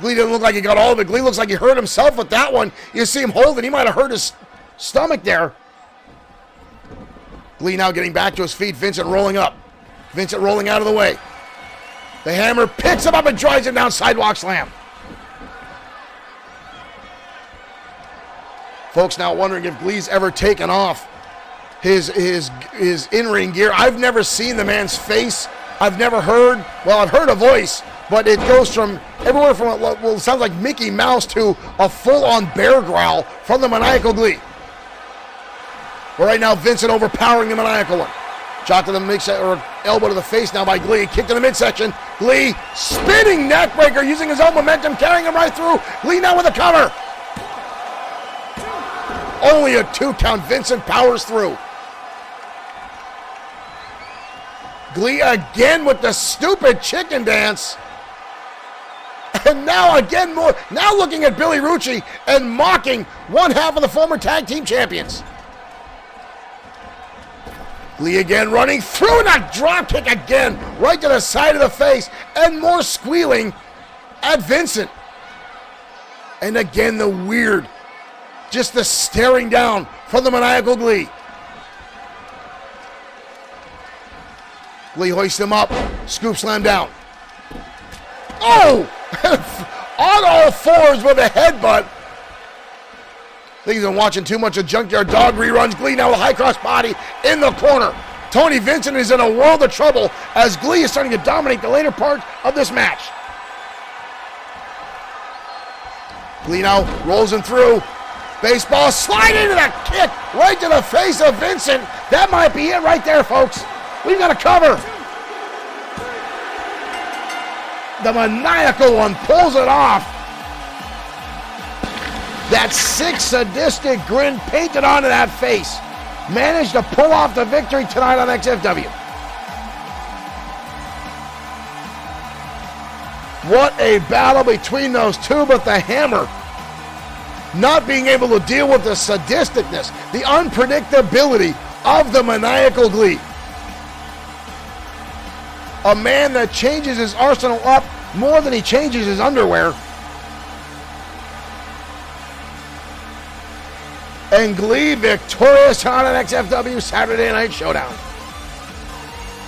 Glee doesn't look like he got all of it. Glee looks like he hurt himself with that one. You see him hold it. He might have hurt his stomach there. Glee now getting back to his feet. Vincent rolling up. Vincent rolling out of the way. The Hammer picks him up and drives him down, sidewalk slam. Folks now wondering if Glee's ever taken off his in-ring gear. I've never seen the man's face. I've never heard, well, I've heard a voice, but it goes from everywhere from, well, it sounds like Mickey Mouse to a full-on bear growl from the maniacal Glee. But right now, Vincent overpowering the maniacal one. Shot to the midsection, or elbow to the face now by Glee. Kick to the midsection. Glee spinning neckbreaker using his own momentum, carrying him right through. Glee now with a cover. Only a 2 count. Vincent powers through. Glee again with the stupid chicken dance. And now again more. Now looking at Billy Rucci and mocking one half of the former tag team champions. Glee again running through, and a drop kick again right to the side of the face, and more squealing at Vincent. And again the weird, just the staring down from the maniacal Glee. Glee hoists him up, scoop slam down. Oh! On all fours with a headbutt. I think he's been watching too much of Junkyard Dog reruns. Glee now with a high cross body in the corner. Tony Vincent is in a world of trouble as Glee is starting to dominate the later part of this match. Glee now rolls him through. Baseball slide into that kick right to the face of Vincent. That might be it right there, folks. We've got a cover. The maniacal one pulls it off. That sick, sadistic grin painted onto that face. Managed to pull off the victory tonight on XFW. What a battle between those two, but the Hammer not being able to deal with the sadisticness, the unpredictability of the maniacal Glee. A man that changes his arsenal up more than he changes his underwear. And Glee victorious on an XFW Saturday Night Showdown.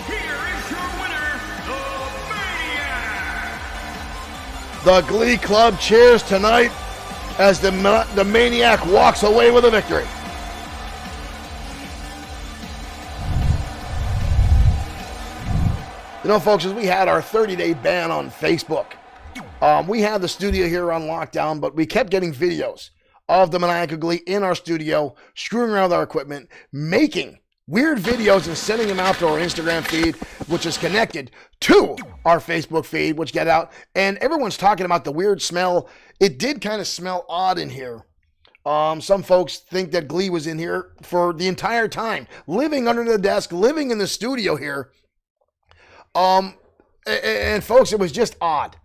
Here is your winner, the Maniac. The Glee Club cheers tonight as the Maniac walks away with a victory. You know, folks, as we had our 30-day ban on Facebook, we had the studio here on lockdown, but we kept getting videos of the maniacal Glee in our studio, screwing around with our equipment, making weird videos and sending them out to our Instagram feed, which is connected to our Facebook feed, which get out. And everyone's talking about the weird smell. It did kind of smell odd in here. Some folks think that Glee was in here for the entire time, living under the desk, living in the studio here. And folks, it was just odd.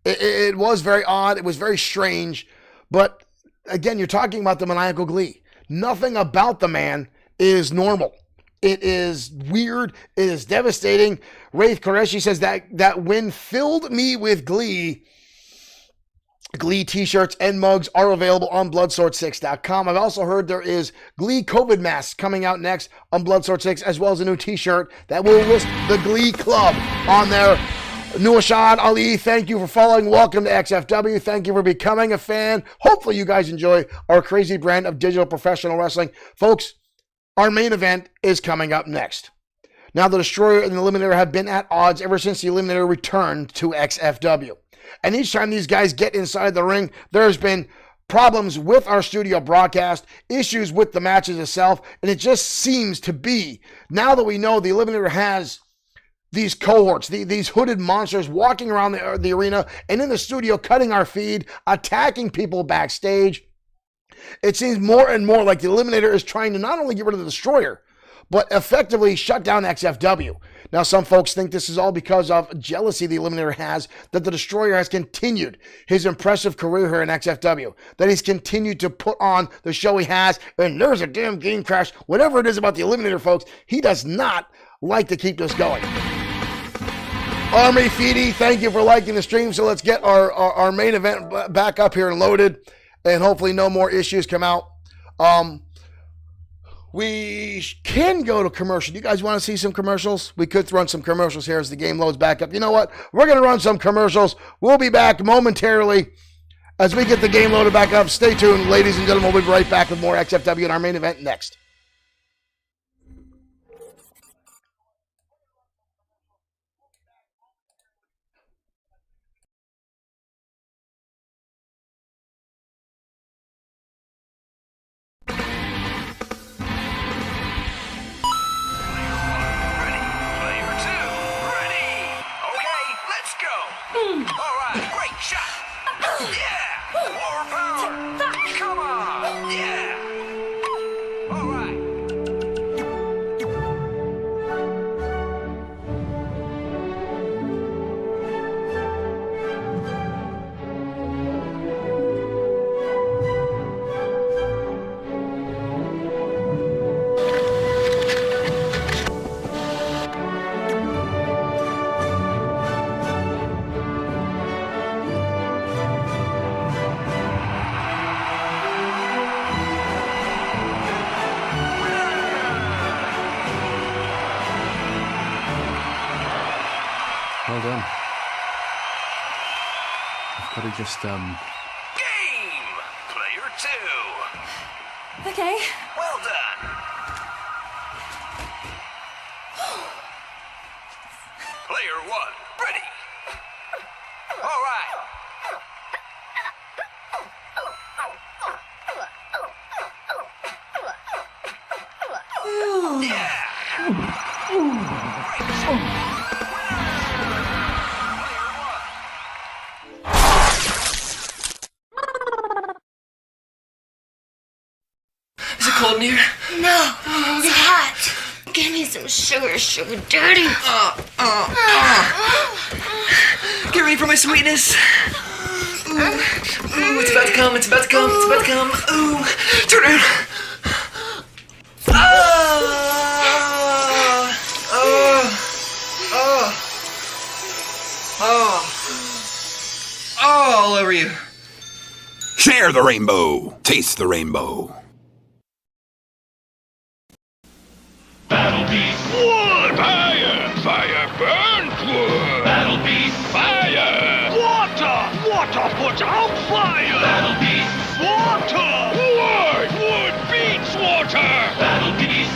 It was very odd. It was very strange. But again, you're talking about the maniacal Glee. Nothing about the man is normal. It is weird. It is devastating. Wraith Koreshi says that win filled me with glee. Glee t-shirts and mugs are available on Bloodsword6.com. I've also heard there is Glee COVID masks coming out next on Bloodsword6, as well as a new t-shirt that will list the Glee Club on there. Nuashad Ali, thank you for following. Welcome to XFW. Thank you for becoming a fan. Hopefully you guys enjoy our crazy brand of digital professional wrestling. Folks, our main event is coming up next. Now, the Destroyer and the Eliminator have been at odds ever since the Eliminator returned to XFW. And each time these guys get inside the ring, there's been problems with our studio broadcast, issues with the matches itself, and it just seems to be, now that we know the Eliminator has these cohorts, these hooded monsters walking around the arena and in the studio cutting our feed, attacking people backstage, it seems more and more like the Eliminator is trying to not only get rid of the Destroyer, but effectively shut down XFW. Now, some folks think this is all because of jealousy the Eliminator has, that the Destroyer has continued his impressive career here in XFW, that he's continued to put on the show he has, and there's a damn game crash. Whatever it is about the Eliminator, folks, he does not like to keep this going. Army Feedy, thank you for liking the stream. So let's get our main event back up here and loaded, and hopefully no more issues come out. We can go to commercial. You guys want to see some commercials? We could run some commercials here as the game loads back up. You know what? We're going to run some commercials. We'll be back momentarily as we get the game loaded back up. Stay tuned, ladies and gentlemen. We'll be right back with more XFW and our main event next. Well done. I've got to just, Game! Player 2. Okay. Well done. Player 1, ready. All right. Yeah. is it cold in here? No, it's hot. Give me some sugar, sugar dirty. Get ready for my sweetness. Ooh, it's about to come, it's about to come, it's about to come. Ooh, turn around. All over you. Share the rainbow. Taste the rainbow. Battle Beast Wood! Fire! Fire burns wood! Battle Beast Fire! Water! Water puts out fire! Battle Beast Water! Wood! Wood beats water! Battle Beast!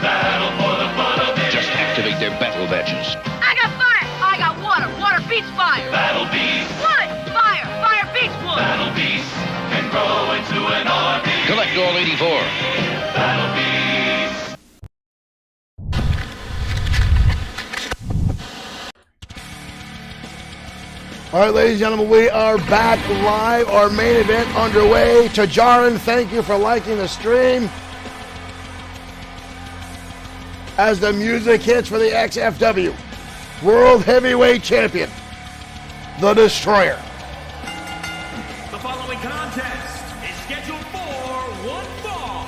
Battle for the fun of it! Just activate their battle badges. I got fire! I got water! Water beats fire! Battle Beast! Wood! Fire! Fire beats wood! Battle Beast can grow into an army! Collect all 84. Battle Beast! All right, ladies and gentlemen, we are back live. Our main event underway. Tajaran, thank you for liking the stream. As the music hits for the XFW World Heavyweight Champion, the Destroyer. The following contest is scheduled for one fall.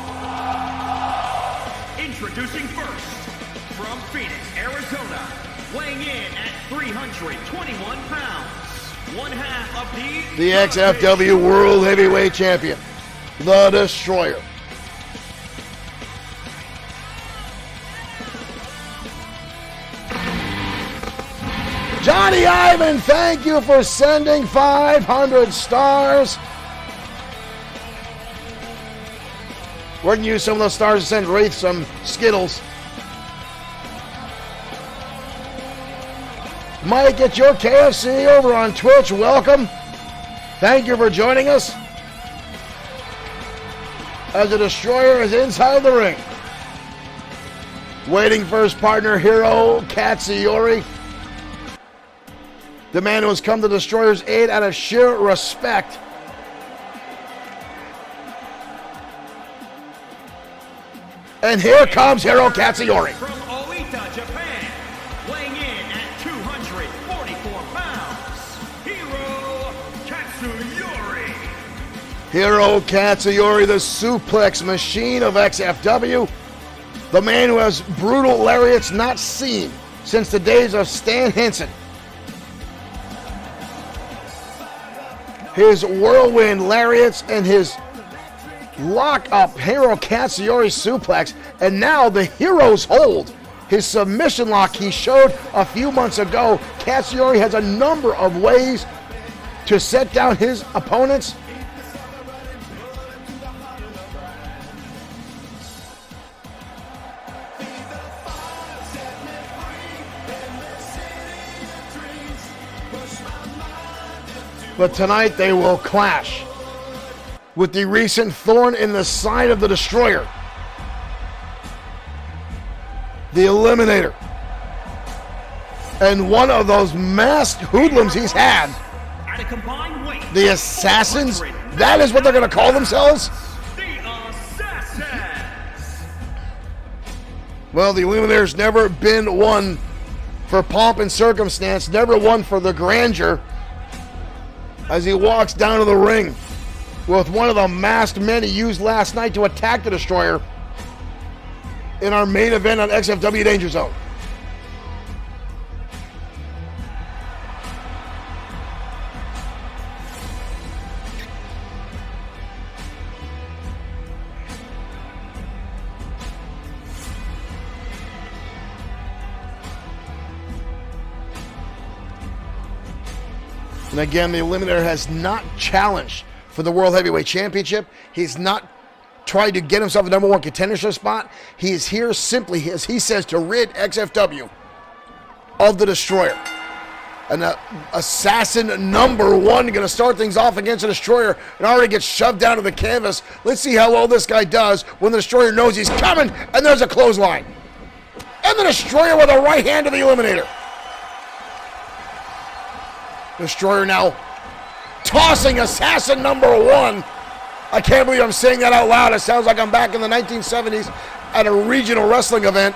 Introducing first, from Phoenix, Arizona, weighing in at 321 pounds, one half of the XFW World Heavyweight Champion, The Destroyer. Johnny Ivan, thank you for sending 500 stars. We're going to use some of those stars to send Wraith some Skittles. Mike, it's your KFC over on Twitch. Welcome. Thank you for joining us. As the Destroyer is inside the ring. Waiting for his partner, Hiro Katsuyori. The man who has come to the Destroyer's aid out of sheer respect. And here comes Hiro Katsuyori. From Oita, Japan, weighing in at 244 pounds, Hiro Katsuyori. Hiro Katsuyori, the suplex machine of XFW. The man who has brutal lariats not seen since the days of Stan Henson. His whirlwind lariats and his lock-up Hiro Katsuyori suplex, and now the Hero's hold. His submission lock he showed a few months ago. Katsuyori has a number of ways to set down his opponents. But tonight they will clash with the recent thorn in the side of the Destroyer, the Eliminator, and one of those masked hoodlums he's had, At a combined weight, the Assassins. That is what they're going to call themselves. the Assassins. Well, the Eliminator's never been one for pomp and circumstance, never one for the grandeur, as he walks down to the ring with one of the masked men he used last night to attack the Destroyer in our main event on XFW Danger Zone. And again, the Eliminator has not challenged for the World Heavyweight Championship. He's not tried to get himself a number one contendership spot. He is here simply, as he says, to rid XFW of the Destroyer. An assassin number one going to start things off against the Destroyer and already gets shoved down to the canvas. Let's see how well this guy does when the Destroyer knows he's coming, and there's a clothesline. And the Destroyer with a right hand to the Eliminator. Destroyer now tossing assassin number one. I can't believe I'm saying that out loud. It sounds like I'm back in the 1970s at a regional wrestling event.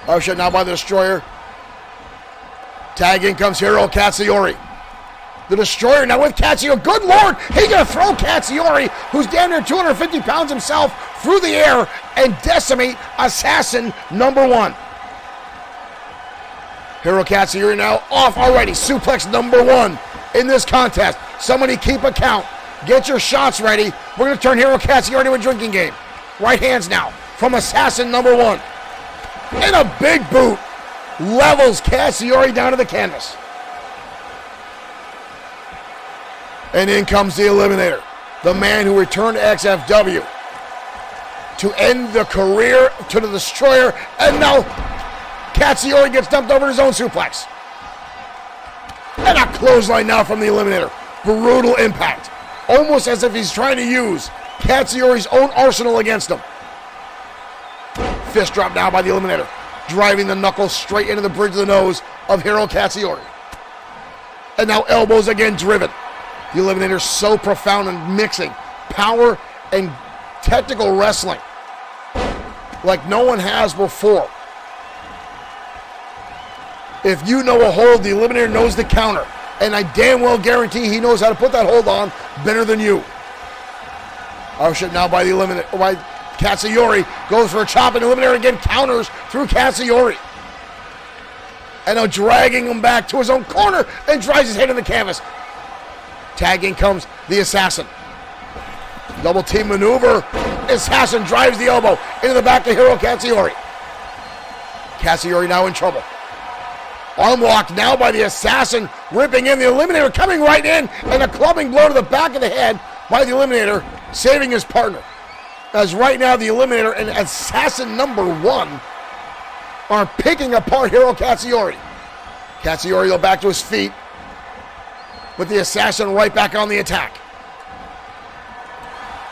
Ushered now by the Destroyer. Tag in comes Hiro Katsuyori. The Destroyer now with Katsuyori. Good Lord, he's going to throw Katsuyori, who's down near 250 pounds himself, through the air and decimate assassin number one. Hiro Katsuyori now off already. Suplex number one in this contest. Somebody keep a count. Get your shots ready. We're going to turn Hiro Katsuyori into a drinking game. Right hands now from assassin number one. And a big boot levels Katsuyori down to the canvas. And in comes the Eliminator, the man who returned to XFW to end the career to the Destroyer, and now Katsuyori gets dumped over his own suplex. And a clothesline now from the Eliminator. Brutal impact. Almost as if he's trying to use Katsuyori's own arsenal against him. Fist drop now by the Eliminator, driving the knuckles straight into the bridge of the nose of Hiro Katsuyori. And now elbows again driven. The Eliminator so profound in mixing power and technical wrestling like no one has before. If you know a hold, the Eliminator knows the counter. And I damn well guarantee he knows how to put that hold on better than you. Ushered now by the Eliminator, by Katsuyori, goes for a chop, and Eliminator again counters through Katsuyori. And now dragging him back to his own corner and drives his head in the canvas. Tagging comes the Assassin. Double team maneuver. Assassin drives the elbow into the back of Hiro Katsuyori. Katsuyori now in trouble. Arm locked now by the Assassin, ripping in the Eliminator, coming right in, and a clubbing blow to the back of the head by the Eliminator, saving his partner. As right now the Eliminator and Assassin number 1 are picking apart Hiro Katsuyori. Katsuyori go back to his feet, with the Assassin right back on the attack.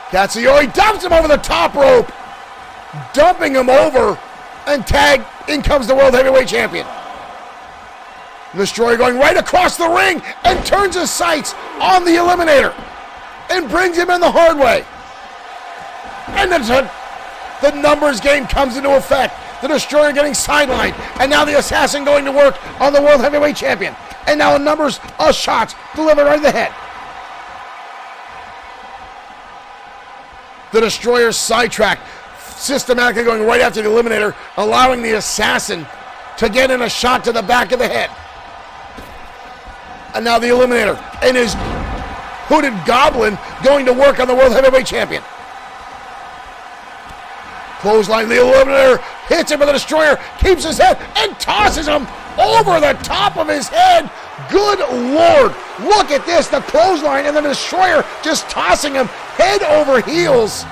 Katsuyori dumps him over the top rope, dumping him over, and tag, in comes the World Heavyweight Champion. Destroyer going right across the ring and turns his sights on the Eliminator and brings him in the hard way. And the numbers game comes into effect. The Destroyer getting sidelined, and now the Assassin going to work on the World Heavyweight Champion. And now a numbers of shots delivered right in the head. The Destroyer sidetracked, systematically going right after the Eliminator, allowing the Assassin to get in a shot to the back of the head. And now the Eliminator and his hooded goblin going to work on the World Heavyweight Champion. Clothesline, the Eliminator hits him with the Destroyer, keeps his head, and tosses him over the top of his head. Good Lord, look at this, the clothesline and the Destroyer just tossing him head over heels.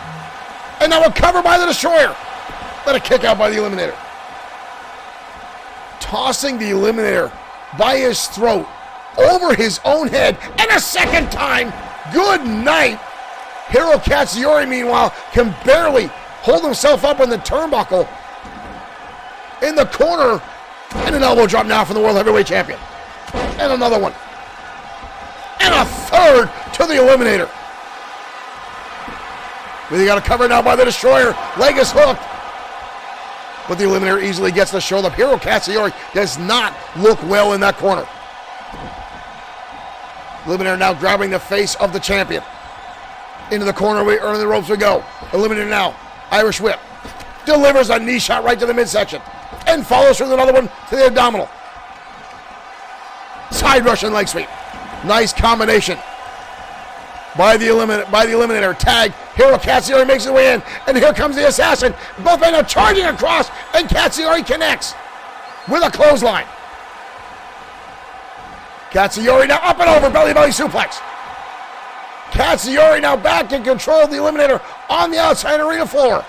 And now a cover by the Destroyer. Then a kick out by the Eliminator. Tossing the Eliminator by his throat over his own head, and a second time. Good night. Hiro Katsuyori, meanwhile, can barely hold himself up in the turnbuckle. In the corner, and an elbow drop now from the World Heavyweight Champion. And another one. And a third to the Eliminator. But he got a cover now by the Destroyer. Leg is hooked. But the Eliminator easily gets the shoulder up. Hiro Katsuyori does not look well in that corner. Eliminator now grabbing the face of the champion. Into the corner, under the ropes we go. Eliminator now, Irish whip. Delivers a knee shot right to the midsection. And follows through another one to the abdominal. Side Russian leg sweep. Nice combination by the Eliminator. Tag. Hiro Katsuyori makes his way in. And here comes the Assassin. Both men are charging across. And Katsuyori connects with a clothesline. Katsuyori now up and over, belly suplex. Katsuyori now back in control of the Eliminator on the outside arena floor.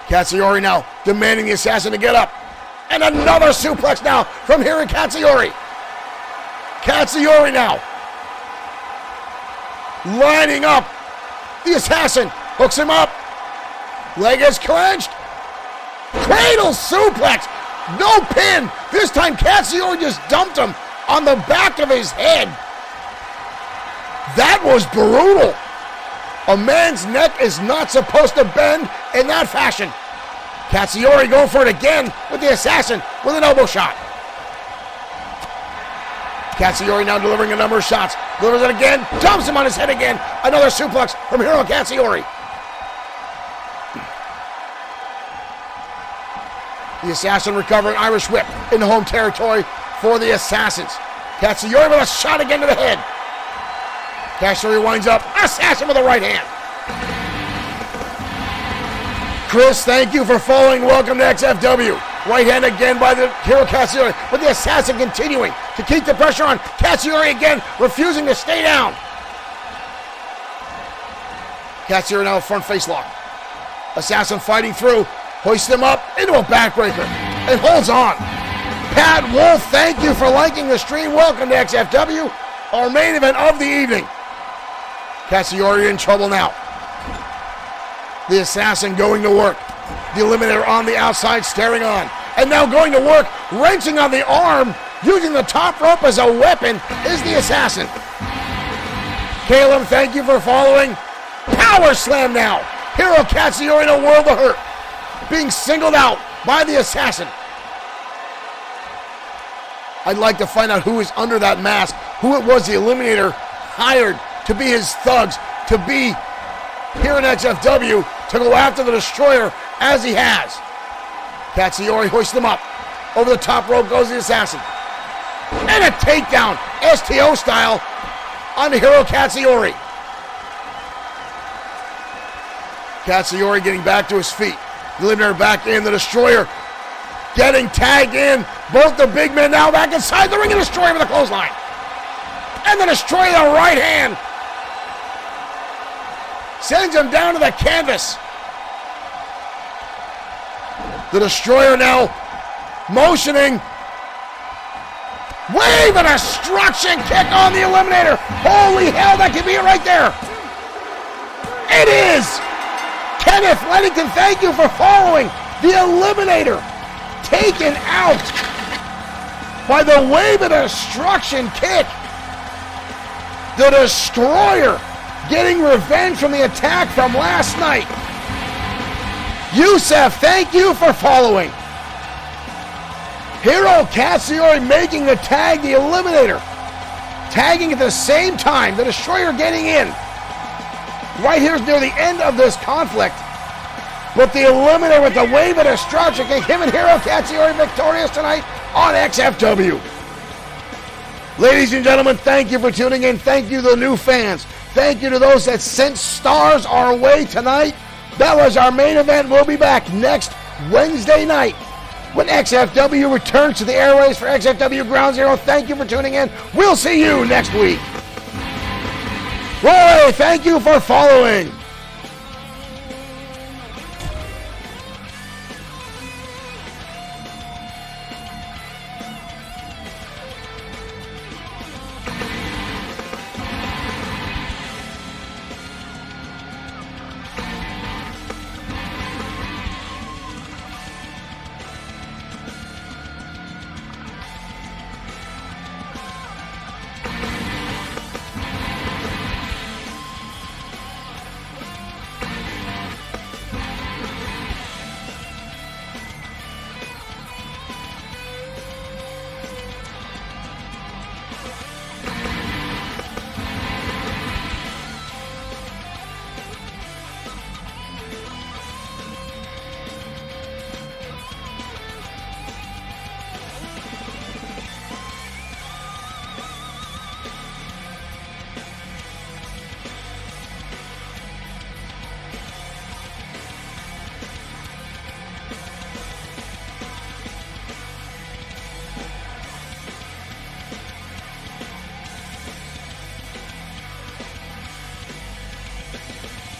Katsuyori now demanding the Assassin to get up. And another suplex now from Hiro Katsuyori. Katsuyori now lining up. The Assassin hooks him up. Leg is clenched. Cradle suplex. No pin. This time Katsuyori just dumped him on the back of his head. That was brutal. A man's neck is not supposed to bend in that fashion. Katsuyori going for it again with the Assassin with an elbow shot. Katsuyori now delivering a number of shots. Delivers it again. Dumps him on his head again. Another suplex from Hiro Katsuyori. The Assassin recovering Irish whip in home territory for the Assassins. Katsuyori with a shot again to the head. Katsuyori winds up. Assassin with a right hand. Chris, thank you for following. Welcome to XFW. Right hand again by the Hiro Katsuyori, but the Assassin continuing to keep the pressure on. Katsuyori again refusing to stay down. Katsuyori now front face lock. Assassin fighting through, hoists him up into a backbreaker and holds on. Pat Wolf, thank you for liking the stream. Welcome to XFW, our main event of the evening. Katsuyori in trouble now. The Assassin going to work. The Eliminator on the outside staring on. And now going to work, wrenching on the arm, using the top rope as a weapon, is the Assassin. Caleb, thank you for following. Power slam now. Hiro Katsuyori in a world of hurt. Being singled out by the Assassin. I'd like to find out who is under that mask, who it was the Eliminator hired to be his thugs, to be here in XFW, to go after the Destroyer as he has. Katsuyori hoists him up. Over the top rope goes the Assassin. And a takedown, STO style, on Hiro Katsuyori. Katsuyori getting back to his feet. The Eliminator back in, the Destroyer getting tagged in. Both the big men now back inside the ring, and Destroyer with a clothesline. And the Destroyer, the right hand, sends him down to the canvas. The Destroyer now motioning. Wave and destruction kick on the Eliminator. Holy hell, that could be it right there. It is. Kenneth Lennington, thank you for following. The Eliminator taken out by the wave and destruction kick. The Destroyer getting revenge from the attack from last night. Yusef, thank you for following. Hiro Katsuyori making the tag, the Eliminator tagging at the same time, the Destroyer getting in. Right here's near the end of this conflict, with the Eliminator with the wave of destruction, him and Hiro Katsuyori victorious tonight on XFW. Ladies and gentlemen, thank you for tuning in. Thank you to the new fans. Thank you to those that sent stars our way tonight. That was our main event. We'll be back next Wednesday night when XFW returns to the airways for XFW Ground Zero. Thank you for tuning in. We'll see you next week. Roy, thank you for following.